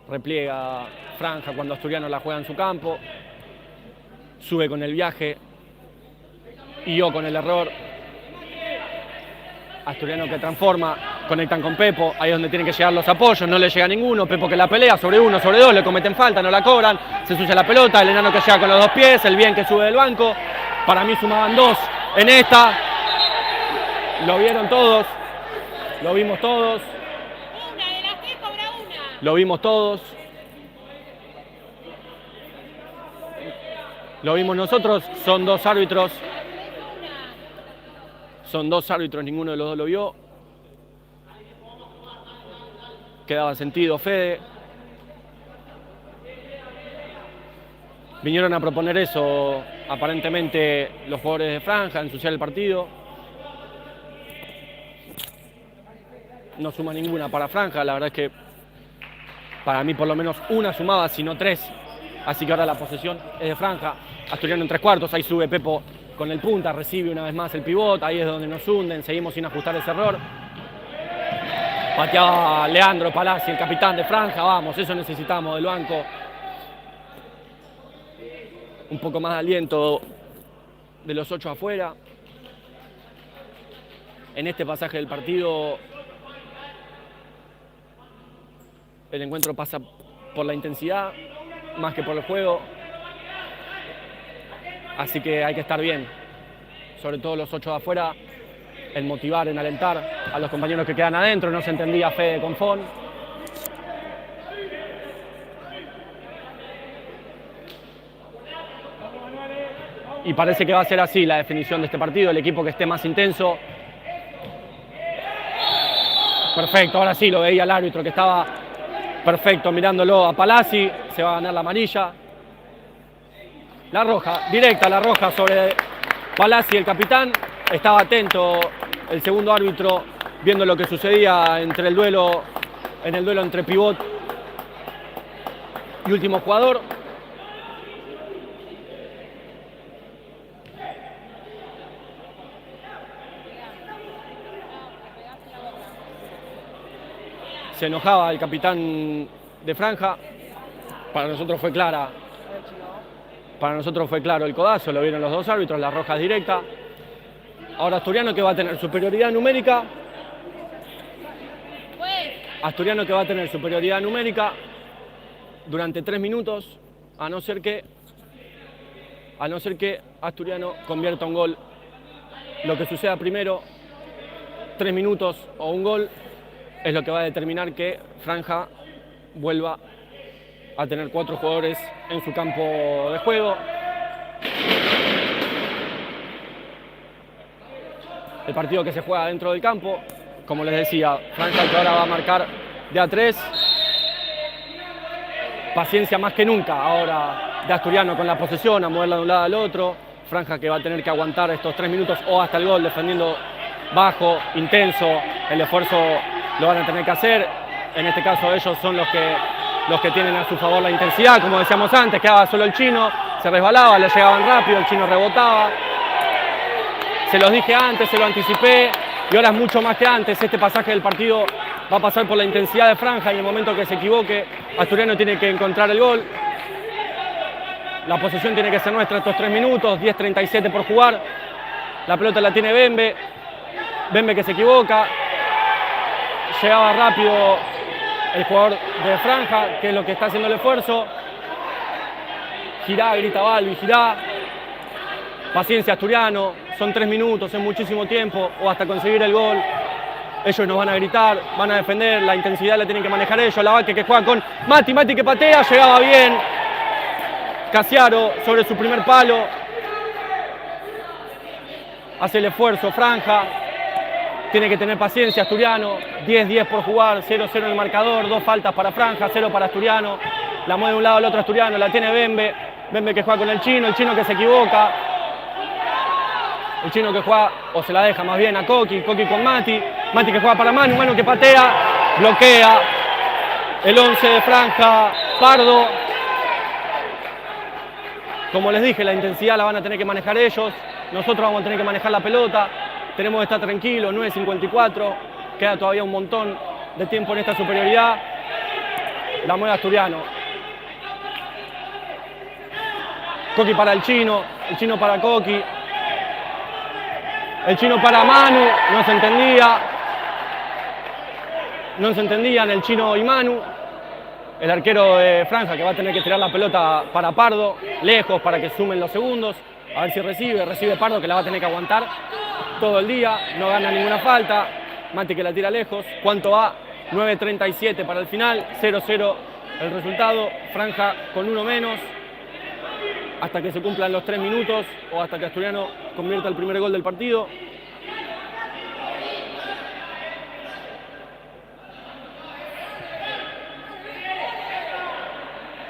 Repliega Franja cuando Asturiano la juega en su campo. Sube con el viaje. Y yo con el error. Asturiano que transforma. Conectan con Pepo. Ahí es donde tienen que llegar los apoyos. No le llega ninguno. Pepo que la pelea sobre 1, sobre 2. Le cometen falta, no la cobran. Se ensucia la pelota. El enano que llega con los 2 pies. El bien que sube del banco. Para mí sumaban 2 en esta. Lo vieron todos. Lo vimos todos. Lo vimos todos. Lo vimos nosotros. Son 2 árbitros. Son 2 árbitros, ninguno de los dos lo vio. Quedaba sentido Fede. Vinieron a proponer eso, aparentemente, los jugadores de Franja, ensuciar el partido. No suma ninguna para Franja, la verdad es que para mí por lo menos una sumaba, si no 3. Así que ahora la posesión es de Franja. Asturiano en 3/4, ahí sube Pepo con el punta, recibe una vez más el pivot, ahí es donde nos hunden, seguimos sin ajustar ese error. Pateaba Leandro Palazzi, el capitán de Franja, vamos, eso necesitamos del banco. Un poco más de aliento de los 8 afuera. En este pasaje del partido, el encuentro pasa por la intensidad, más que por el juego. Así que hay que estar bien, sobre todo los 8 de afuera, en motivar, en alentar a los compañeros que quedan adentro. No se entendía Fede con Fon. Y parece que va a ser así la definición de este partido, el equipo que esté más intenso. Perfecto, ahora sí lo veía el árbitro que estaba perfecto mirándolo a Palazzi, se va a ganar la amarilla. La roja, directa la roja sobre Palazzi, el capitán. Estaba atento el segundo árbitro, viendo lo que sucedía entre el duelo, en el duelo entre pivot y último jugador. Se enojaba el capitán de Franja. Para nosotros fue clara. Para nosotros fue claro el codazo, lo vieron los dos árbitros, la roja es directa. Ahora Asturiano, que va a tener superioridad numérica. Asturiano, que va a tener superioridad numérica durante 3 minutos, a no ser que Asturiano convierta un gol. Lo que suceda primero, 3 minutos o un gol, es lo que va a determinar que Franja vuelva a tener 4 jugadores en su campo de juego. El partido que se juega dentro del campo, como les decía, Franja que ahora va a marcar de a 3. Paciencia más que nunca ahora de Asturiano con la posesión, a moverla de un lado al otro. Franja que va a tener que aguantar estos 3 minutos o hasta el gol, defendiendo bajo, intenso. El esfuerzo lo van a tener que hacer. En este caso ellos son los que tienen a su favor la intensidad. Como decíamos antes, quedaba solo el chino, se resbalaba, le llegaban rápido, el chino rebotaba. Se los dije antes, se lo anticipé, y ahora es mucho más que antes. Este pasaje del partido va a pasar por la intensidad de Franja, y en el momento que se equivoque, Asturiano tiene que encontrar el gol. La posesión tiene que ser nuestra estos 3 minutos, 10:37 por jugar. La pelota la tiene Bembe. Bembe que se equivoca. Llegaba rápido el jugador de Franja, que es lo que está haciendo el esfuerzo. Girá, grita Balbi, girá. Paciencia, Asturiano. Son 3 minutos, es muchísimo tiempo, o hasta conseguir el gol. Ellos nos van a gritar, van a defender, la intensidad la tienen que manejar ellos. La Vaque que juega con Mati que patea, llegaba bien. Casiaro sobre su primer palo. Hace el esfuerzo, Franja. Tiene que tener paciencia, Asturiano. 10-10 por jugar, 0-0 en el marcador. 2 faltas para Franja, 0 para Asturiano. La mueve de un lado al otro Asturiano, la tiene Bembe. Bembe que juega con el chino que se equivoca. El chino que juega, o se la deja más bien a Coqui con Mati que juega para Manu que patea, bloquea. El 11 de Franja, Pardo. Como les dije, la intensidad la van a tener que manejar ellos. Nosotros vamos a tener que manejar la pelota. Tenemos que estar tranquilos, 9:54. Queda todavía un montón de tiempo en esta superioridad. La mueve Asturiano. Coqui para el chino para Coqui. El chino para Manu, no se entendían el chino y Manu. El arquero de Franja que va a tener que tirar la pelota para Pardo, lejos para que sumen los segundos. A ver si recibe Pardo, que la va a tener que aguantar todo el día, no gana ninguna falta. Mati que la tira lejos. ¿Cuánto va? 9:37 para el final, 0-0 el resultado. Franja con 1 menos hasta que se cumplan los 3 minutos o hasta que Asturiano convierta el primer gol del partido.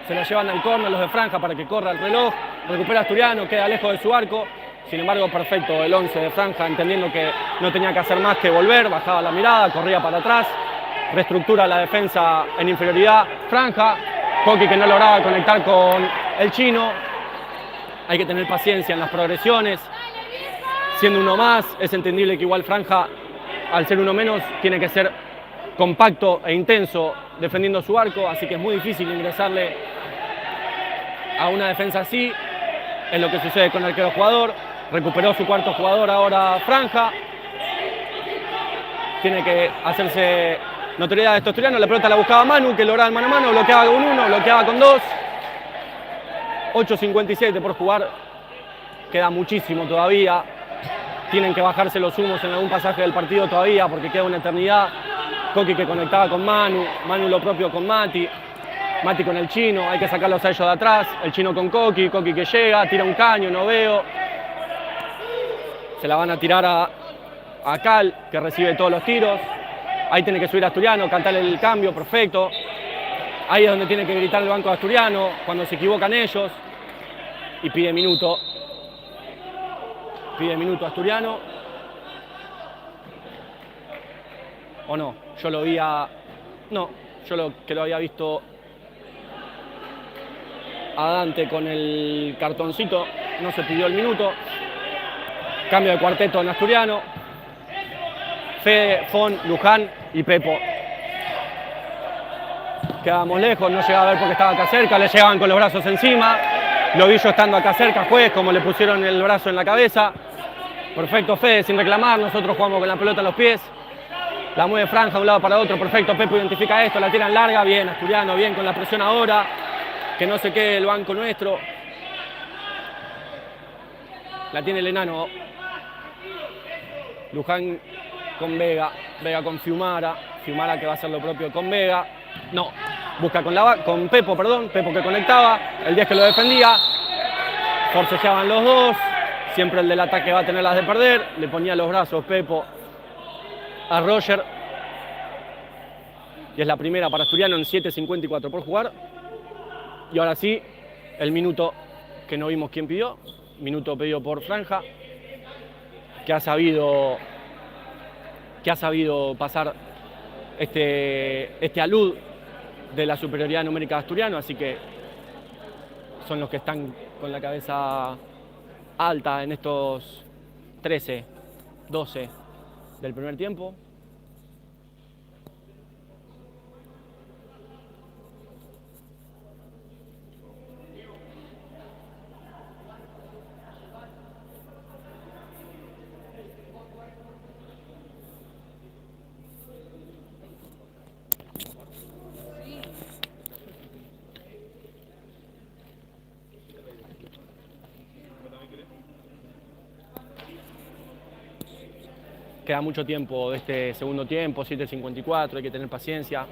Se la llevan al córner los de Franja para que corra el reloj. Recupera Asturiano, queda lejos de su arco. Sin embargo, perfecto el 11 de Franja, entendiendo que no tenía que hacer más que volver. Bajaba la mirada, corría para atrás. Reestructura la defensa en inferioridad. Franja, Coqui que no lograba conectar con el chino. Hay que tener paciencia en las progresiones. Siendo uno más, es entendible que igual Franja, al ser uno menos, tiene que ser compacto e intenso defendiendo su arco, así que es muy difícil ingresarle a una defensa así. Es lo que sucede con el arquero jugador. Recuperó su cuarto jugador ahora Franja. Tiene que hacerse notoriedad de estos Asturiano. La pelota la buscaba Manu, que lograba el mano a mano, bloqueaba con 1, bloqueaba con 2. 8:57 por jugar. Queda muchísimo todavía. Tienen que bajarse los humos en algún pasaje del partido todavía porque queda una eternidad. Coqui que conectaba con Manu lo propio con Mati con el chino, hay que sacarlos a ellos de atrás. El chino con Coqui que llega, tira un caño, no veo. Se la van a tirar a Cal, que recibe todos los tiros. Ahí tiene que subir Asturiano, cantarle el cambio, perfecto. Ahí es donde tiene que gritar el banco de Asturiano, cuando se equivocan ellos. Y pide minuto Asturiano. ¿O no? Yo lo vi a... No, que lo había visto a Dante con el cartoncito, no se pidió el minuto. Cambio de cuarteto en Asturiano. Fede, Fon, Luján y Pepo. Quedábamos lejos, no llegaba a ver porque estaba acá cerca, le llegaban con los brazos encima. Lo vi yo estando acá cerca, juez, como le pusieron el brazo en la cabeza. Perfecto, Fede, sin reclamar, nosotros jugamos con la pelota en los pies. La mueve Franja de un lado para otro, perfecto, Pepo identifica esto, la tiran larga, bien, Asturiano, bien con la presión ahora. Que no se quede el banco nuestro. La tiene el enano. Luján con Vega, Vega con Fiumara, Fiumara que va a hacer lo propio con Vega. No, busca con Pepo, perdón, Pepo que conectaba, el 10 que lo defendía. Forcejeaban los dos, siempre el del ataque va a tener las de perder. Le ponía los brazos Pepo a Roger. Y es la primera para Asturiano en 7:54 por jugar. Y ahora sí, el minuto que no vimos quién pidió, minuto pedido por Franja, que ha sabido pasar este alud de la superioridad numérica de Asturiano, así que son los que están con la cabeza alta en estos 13, 12 del primer tiempo. Queda mucho tiempo de este segundo tiempo, 7:54, hay que tener paciencia.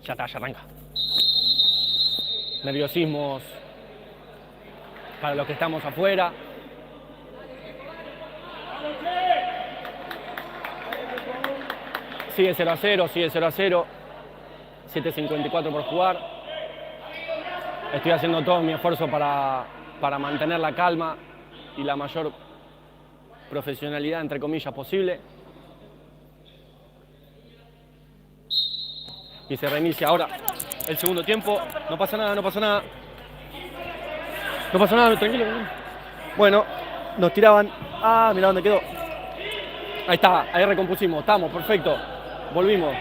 Ya está, ya arranca. Nerviosismos para los que estamos afuera. Sigue 0-0, sigue 0-0. 7:54 por jugar. Estoy haciendo todo mi esfuerzo para mantener la calma y la mayor profesionalidad, entre comillas, posible. Y se reinicia ahora el segundo tiempo. No pasa nada, no pasa nada. No pasa nada, tranquilo. Bueno, nos tiraban. Ah, mirá dónde quedó. Ahí está, ahí recompusimos. Estamos, perfecto. Volvimos.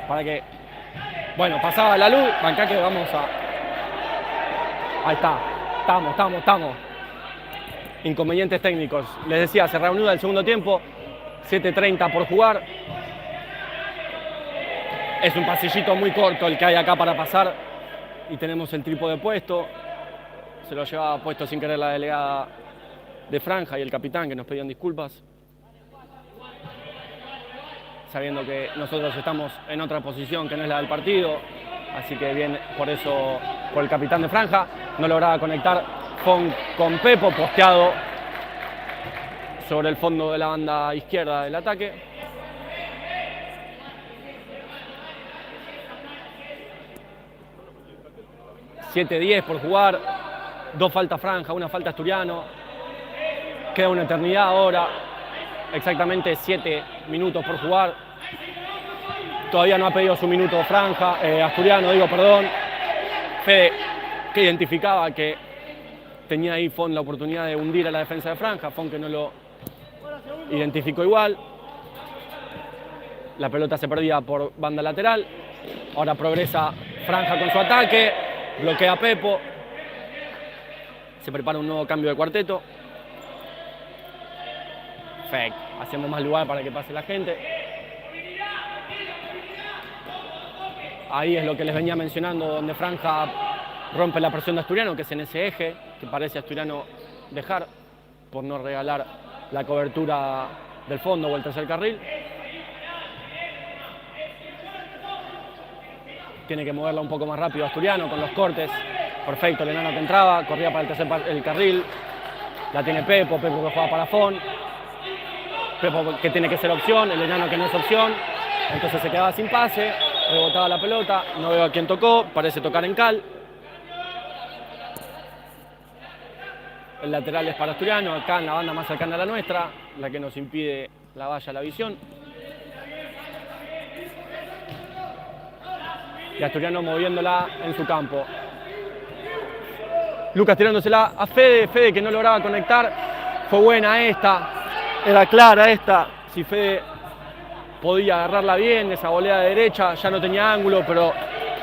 Para que... Bueno, pasaba la luz. Bancá que vamos a... Ahí está. Estamos. Inconvenientes técnicos. Les decía, se reanuda el segundo tiempo. 7:30 por jugar. Es un pasillito muy corto el que hay acá para pasar. Y tenemos el trípode puesto. Se lo llevaba puesto sin querer la delegada de Franja y el capitán, que nos pedían disculpas. Sabiendo que nosotros estamos en otra posición que no es la del partido. Así que bien, por eso, por el capitán de Franja. No lograba conectar con Pepo, posteado sobre el fondo de la banda izquierda del ataque. $7:10 por jugar, 2 faltas Franja, 1 falta Asturiano. Queda una eternidad ahora, exactamente 7 minutos por jugar. Todavía no ha pedido su minuto Franja, Asturiano, perdón. Fede, que identificaba que tenía ahí Fon la oportunidad de hundir a la defensa de Franja, Fon que no lo identificó igual. La pelota se perdía por banda lateral. Ahora progresa Franja con su ataque, bloquea a Pepo. Se prepara un nuevo cambio de cuarteto. Perfecto, hacemos más lugar para que pase la gente. Ahí es lo que les venía mencionando, donde Franja rompe la presión de Asturiano, que es en ese eje, que parece Asturiano dejar por no regalar la cobertura del fondo o el tercer carril. Tiene que moverla un poco más rápido Asturiano con los cortes. Perfecto, el enano que entraba, corría para el carril. La tiene Pepo que juega para Fon. Pepo que tiene que ser opción, el enano que no es opción. Entonces se quedaba sin pase, rebotaba la pelota, no veo a quién tocó, parece tocar en Cal. El lateral es para Asturiano, acá en la banda más cercana a la nuestra, la que nos impide la valla, la visión. Y Asturiano moviéndola en su campo. Lucas tirándosela a Fede, Fede que no lograba conectar. Fue buena esta, era clara esta. Si Fede podía agarrarla bien, esa volea de derecha, ya no tenía ángulo, pero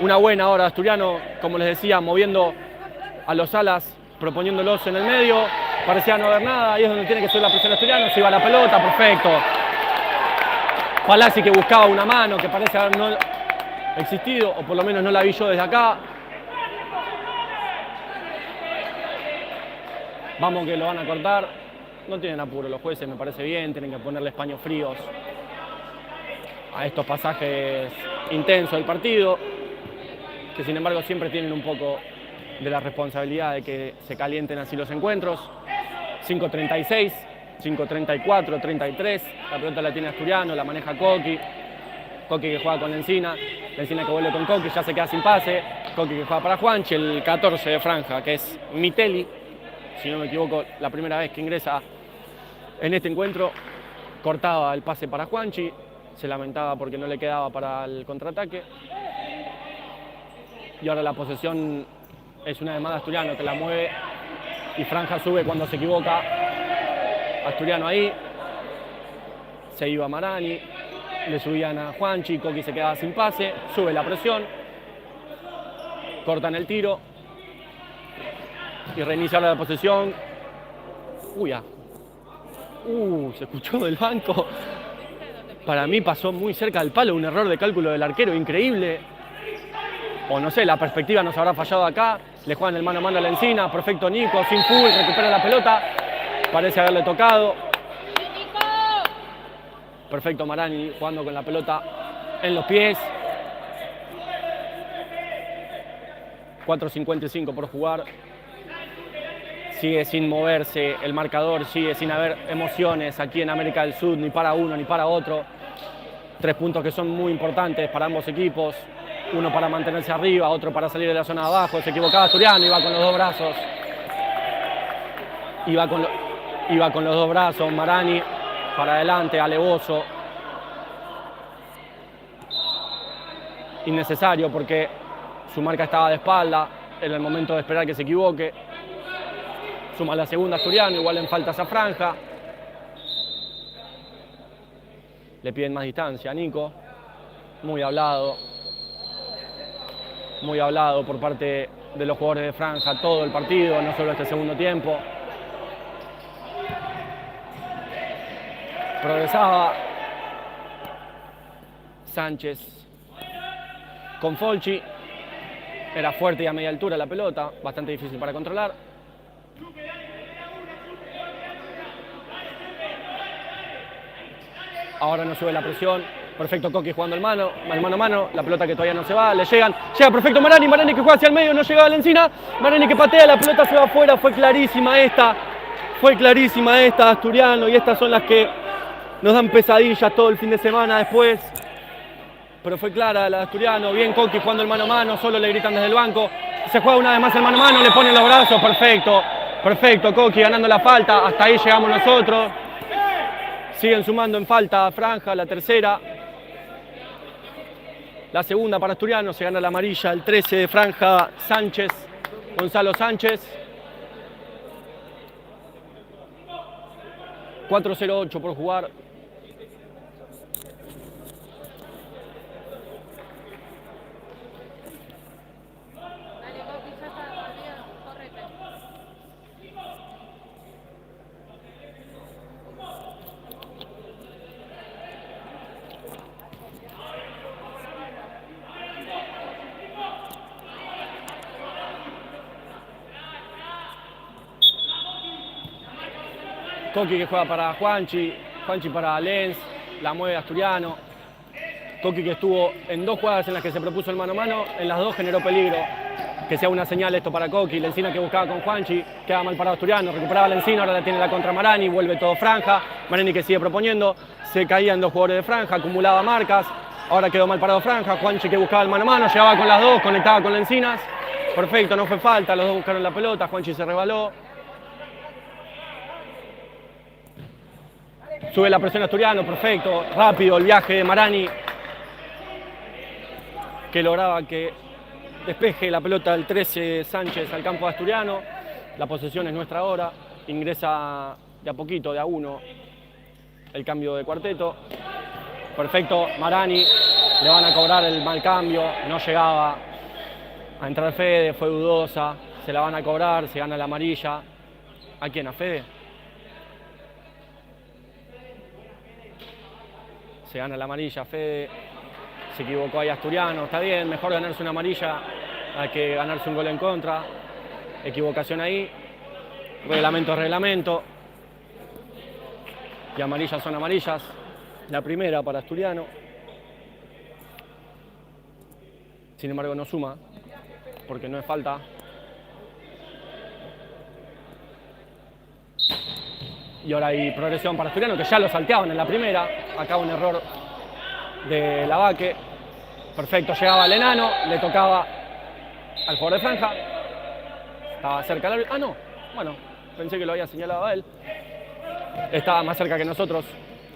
una buena ahora Asturiano, como les decía, moviendo a los alas, proponiéndolos en el medio. Parecía no haber nada, ahí es donde tiene que ser la presión Asturiano, se iba la pelota, perfecto. Palazzi que buscaba una mano, que parece haber no existido, o por lo menos no la vi yo desde acá. Vamos que lo van a cortar. No tienen apuro los jueces, me parece bien. Tienen que ponerles paños fríos a estos pasajes intensos del partido, que sin embargo siempre tienen un poco de la responsabilidad de que se calienten así los encuentros. 5.36, 5.34, 33. La pelota la tiene Asturiano, la maneja Coqui. Coqui que juega con Lencina. Lencina que vuelve con Coqui, ya se queda sin pase. Coqui que juega para Juanchi, el 14 de franja, que es Mitelli. Si no me equivoco, la primera vez que ingresa en este encuentro, cortaba el pase para Juanchi, se lamentaba porque no le quedaba para el contraataque. Y ahora la posesión es una vez más de Asturiano, que la mueve y Franja sube cuando se equivoca. Asturiano ahí, se iba Marani, le subían a Juanchi, Coqui se quedaba sin pase, sube la presión, cortan el tiro. Y reinicia la posesión. Se escuchó del banco. Para mí pasó muy cerca del palo, un error de cálculo del arquero increíble. O no sé, la perspectiva nos habrá fallado acá. Le juegan el mano a mano a la Lencina. Perfecto Nico, sin full, recupera la pelota. Parece haberle tocado. Perfecto Marani jugando con la pelota en los pies. 4.55 por jugar. Sigue sin moverse el marcador, sigue sin haber emociones aquí en América del Sur, ni para uno ni para otro. 3 puntos que son muy importantes para ambos equipos. Uno para mantenerse arriba, otro para salir de la zona de abajo. Se equivocaba Asturiano, iba con los dos brazos. Iba con los dos brazos, Marani para adelante, alevoso. Innecesario porque su marca estaba de espalda, era el momento de esperar que se equivoque. Suma la segunda Asturiano, igual en falta esa franja. Le piden más distancia a Nico. Muy hablado por parte de los jugadores de franja todo el partido, no solo este segundo tiempo. Progresaba Sánchez con Folchi. Era fuerte y a media altura la pelota, bastante difícil para controlar. Ahora no sube la presión. Perfecto Coqui jugando el mano a mano. La pelota que todavía no se va, le llegan. Llega perfecto Marani que juega hacia el medio, no llegaba Lencina. Marani que patea, la pelota se va afuera. Fue clarísima esta, Asturiano. Y estas son las que nos dan pesadillas todo el fin de semana después. Pero fue clara la de Asturiano. Bien Coqui jugando el mano a mano, solo le gritan desde el banco. Se juega una vez más el mano a mano, le ponen los brazos. Perfecto Coqui ganando la falta. Hasta ahí llegamos nosotros. Siguen sumando en falta franja, la tercera. La segunda para Asturiano, se gana la amarilla, el 13 de franja Sánchez, Gonzalo Sánchez. 4.08 por jugar. Coqui que juega para Juanchi para Lenz, la mueve Asturiano. Coqui que estuvo en 2 jugadas en las que se propuso el mano a mano, en las 2 generó peligro. Que sea una señal esto para Coqui. Lencina que buscaba con Juanchi, queda mal parado Asturiano, recuperaba Lencina, ahora la tiene la contra Marani, vuelve todo franja. Marani que sigue proponiendo, se caían 2 jugadores de franja, acumulaba marcas. Ahora quedó mal parado franja, Juanchi que buscaba el mano a mano, llegaba con las 2, conectaba con Lencinas. Perfecto, no fue falta, los dos buscaron la pelota, Juanchi se rebaló. Sube la presión Asturiano, perfecto. Rápido el viaje de Marani, que lograba que despeje la pelota del 13 Sánchez al campo de Asturiano. La posesión es nuestra ahora. Ingresa de a poquito, de a uno, el cambio de cuarteto. Perfecto, Marani. Le van a cobrar el mal cambio. No llegaba a entrar Fede, fue dudosa. Se la van a cobrar, se gana la amarilla. ¿A quién? ¿A Fede? Se gana la amarilla, Fede. Se equivocó ahí Asturiano. Está bien, mejor ganarse una amarilla a que ganarse un gol en contra. Equivocación ahí. Reglamento es reglamento. Y amarillas son amarillas. La primera para Asturiano. Sin embargo no suma, porque no es falta. Y ahora hay progresión para Asturiano, que ya lo salteaban en la primera. Acá un error de Lavaque. Perfecto, llegaba el enano, le tocaba al jugador de franja. Estaba cerca del árbitro. Ah, no. Bueno, pensé que lo había señalado a él. Estaba más cerca que nosotros.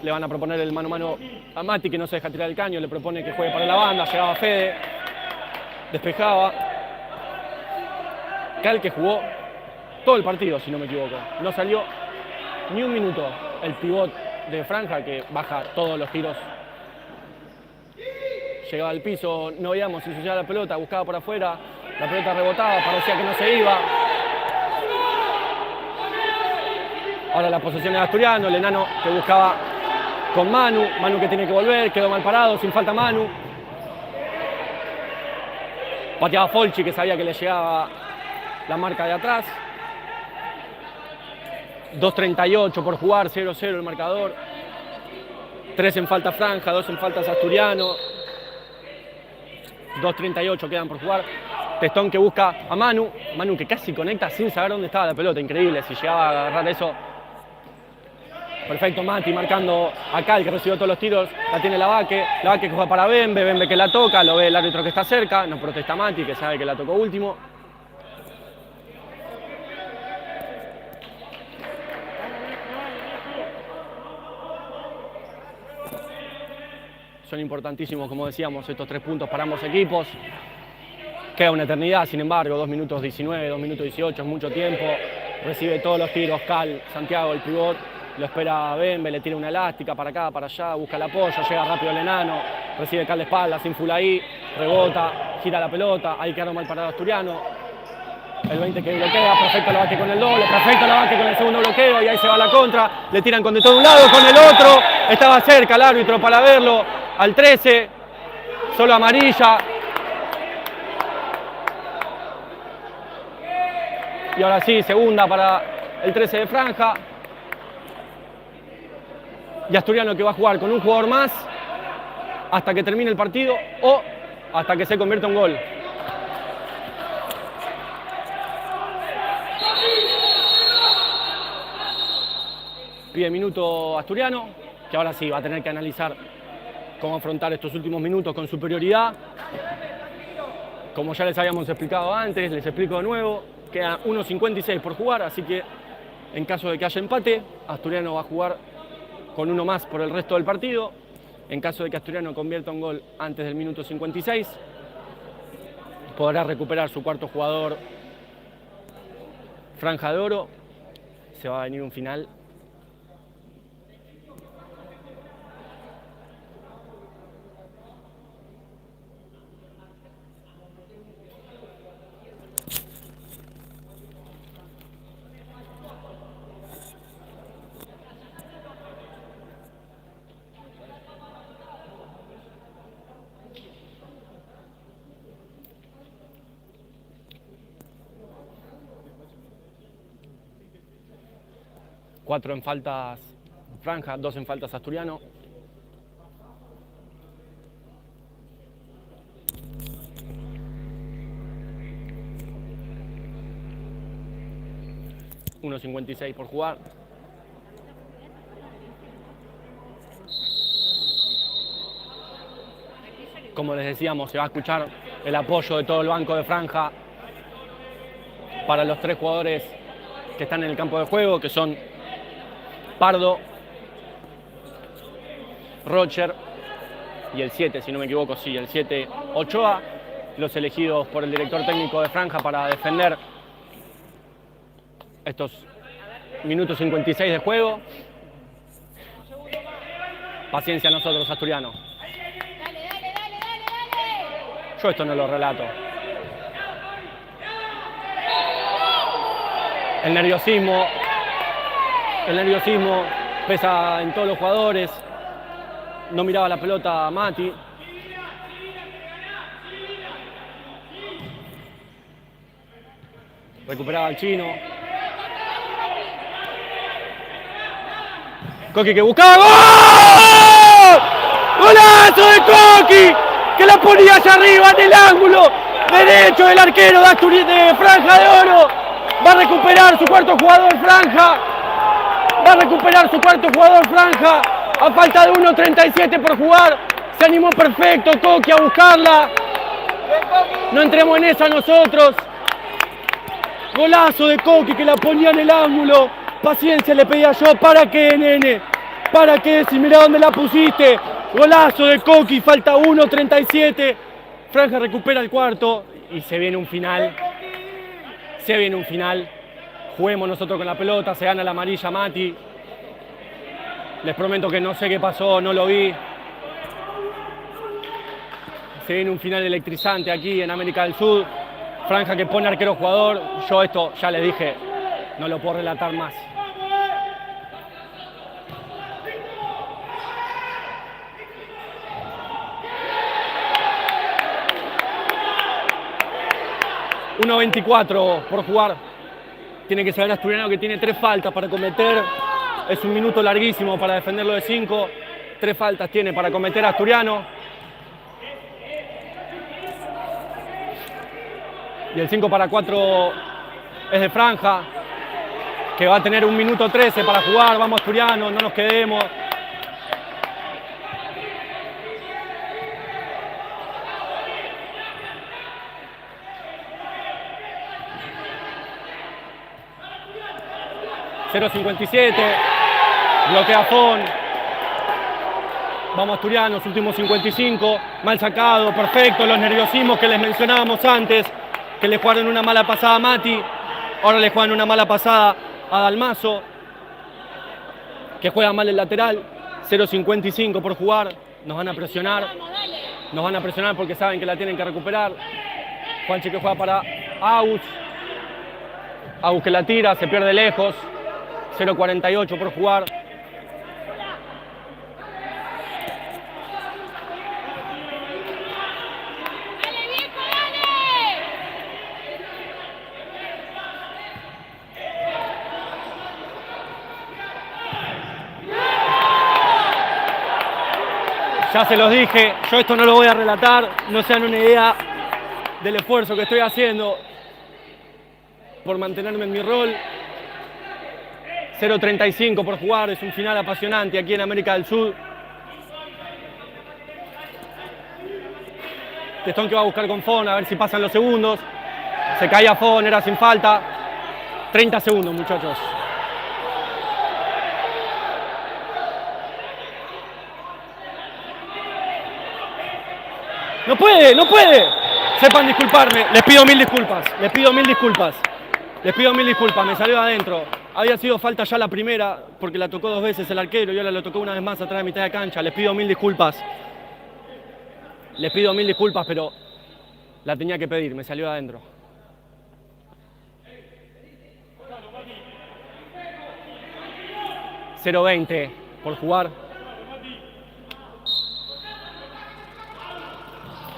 Le van a proponer el mano a mano a Mati, que no se deja tirar el caño. Le propone que juegue para la banda. Llegaba Fede. Despejaba. Cal, que jugó todo el partido, si no me equivoco. No salió ni un minuto el pivot de franja, que baja todos los tiros. Llegaba al piso, no veíamos si sucedía la pelota, buscaba por afuera. La pelota rebotaba, parecía que no se iba. Ahora la posesión de Asturiano, el enano que buscaba con Manu. Manu que tiene que volver, quedó mal parado, sin falta Manu. Pateaba Folchi, que sabía que le llegaba la marca de atrás. 2:38 por jugar, 0-0 el marcador. 3 en falta franja, 2 en faltas Asturiano. 2:38 quedan por jugar. Testón que busca a Manu. Manu que casi conecta sin saber dónde estaba la pelota. Increíble, si llegaba a agarrar eso. Perfecto, Mati marcando a Cal, que recibió todos los tiros. La tiene Lavaque. Lavaque que juega para Bembe. Bembe que la toca. Lo ve el árbitro que está cerca. No protesta Mati, que sabe que la tocó último. Son importantísimos, como decíamos, estos 3 puntos para ambos equipos. Queda una eternidad, sin embargo, 2 minutos 19, 2 minutos 18, es mucho tiempo. Recibe todos los tiros Cal, Santiago, el pivot. Lo espera Bembe, le tira una elástica para acá, para allá, busca el apoyo, llega rápido el enano. Recibe Cal de espalda, sin ahí, rebota, gira la pelota. Ahí quedaron mal parado Asturiano. El 20 que bloquea, perfecto Lavaque con el doble, perfecto Lavaque con el segundo bloqueo y ahí se va la contra. Le tiran con de todo un lado, con el otro. Estaba cerca el árbitro para verlo. Al 13, solo amarilla. Y ahora sí, segunda para el 13 de franja. Y Asturiano que va a jugar con un jugador más hasta que termine el partido o hasta que se convierta en gol. Pide minuto Asturiano, que ahora sí va a tener que analizar cómo afrontar estos últimos minutos con superioridad. Como ya les habíamos explicado antes, les explico de nuevo. Queda 1:56 por jugar, así que en caso de que haya empate, Asturiano va a jugar con uno más por el resto del partido. En caso de que Asturiano convierta un gol antes del minuto 56, podrá recuperar su cuarto jugador franja de oro. Se va a venir un final cuatro en faltas franja, 2 en faltas Asturiano. $1.56 por jugar. Como les decíamos, se va a escuchar el apoyo de todo el banco de franja para los 3 jugadores que están en el campo de juego, que son Pardo, Rocher y el 7, si no me equivoco, sí, el 7 Ochoa, los elegidos por el director técnico de Franja para defender estos minutos 56 de juego. Paciencia a nosotros, asturianos. Yo esto no lo relato. El nerviosismo pesa en todos los jugadores. No miraba la pelota a Mati. Recuperaba al chino. Coqui que buscaba. ¡Gol! ¡Golazo de Coqui! Que la ponía allá arriba en el ángulo derecho del arquero de Franja de Oro. Va a recuperar su cuarto jugador Franja. Va a recuperar su cuarto jugador Franja. A falta de 1.37 por jugar. Se animó perfecto Coqui a buscarla. No entremos en esa nosotros. Golazo de Coqui que la ponía en el ángulo. Paciencia le pedía yo. ¿Para qué, nene? ¿Para qué? Si mira dónde la pusiste. Golazo de Coqui. Falta 1.37. Franja recupera el cuarto. Y se viene un final. Se viene un final. Juguemos nosotros con la pelota. Se gana la amarilla Mati. Les prometo que no sé qué pasó. No lo vi. Se viene un final electrizante aquí en América del Sur. Franja que pone arquero jugador. Yo esto ya les dije. No lo puedo relatar más. $1.24 por jugar. Tiene que saber Asturiano que tiene 3 faltas para cometer. Es un minuto larguísimo para defenderlo de 5. 3 faltas tiene para cometer Asturiano. Y el 5-4 es de Franja, que va a tener 1.13 para jugar. Vamos Asturiano, no nos quedemos. $0.57, bloquea Fon. Vamos Asturianos, últimos 55, mal sacado, perfecto, los nerviosismos que les mencionábamos antes, que le jugaron una mala pasada a Mati, ahora le juegan una mala pasada a Dalmazo, que juega mal el lateral. 0.55 por jugar, nos van a presionar porque saben que la tienen que recuperar. Juanchi que juega para Agus que la tira, se pierde lejos. 0.48 por jugar. ¡Dale, viejo, dale! Ya se los dije, yo esto no lo voy a relatar, no se dan una idea del esfuerzo que estoy haciendo por mantenerme en mi rol. 0.35 por jugar, es un final apasionante aquí en América del Sur. Testón que va a buscar con Fon, a ver si pasan los segundos. Se caía Fon, era sin falta. 30 segundos, muchachos. ¡No puede! ¡No puede! Sepan disculparme, les pido mil disculpas. Me salió adentro. Había sido falta ya la primera, porque la tocó 2 veces el arquero y ahora lo tocó una vez más atrás de mitad de cancha. Les pido mil disculpas. Pero la tenía que pedir, me salió adentro. $0.20 por jugar.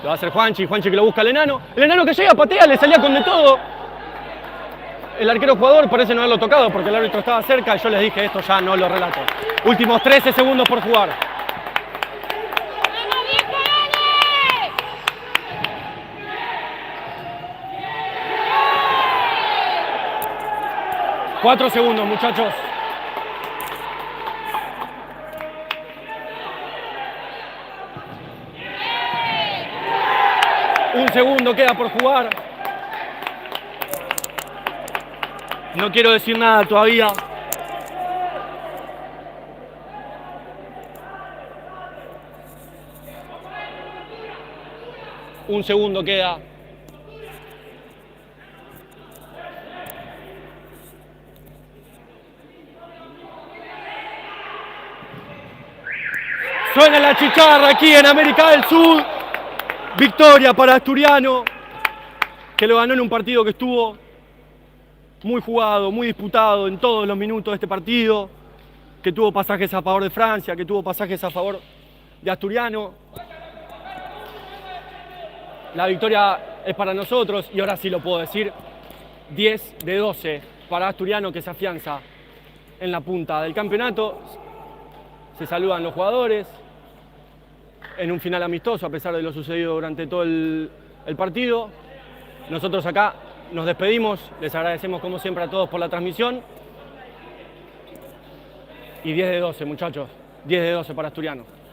Lo va a hacer Juanchi que lo busca al enano. El enano que llega, patea, le salía con de todo. El arquero jugador parece no haberlo tocado porque el árbitro estaba cerca y yo les dije esto ya no lo relato. Últimos 13 segundos por jugar. ¡Vamos, viejo, dale! 4 segundos, muchachos. Un segundo queda por jugar. No quiero decir nada todavía. Un segundo queda. Suena la chicharra aquí en América del Sur. Victoria para Asturiano, que lo ganó en un partido que estuvo muy jugado, muy disputado en todos los minutos de este partido, que tuvo pasajes a favor de Francia, que tuvo pasajes a favor de Asturiano. La victoria es para nosotros y ahora sí lo puedo decir, 10 de 12 para Asturiano, que se afianza en la punta del campeonato. Se saludan los jugadores en un final amistoso a pesar de lo sucedido durante todo el partido. Nosotros acá nos despedimos, les agradecemos como siempre a todos por la transmisión. Y 10 de 12, muchachos, 10 de 12 para Asturiano.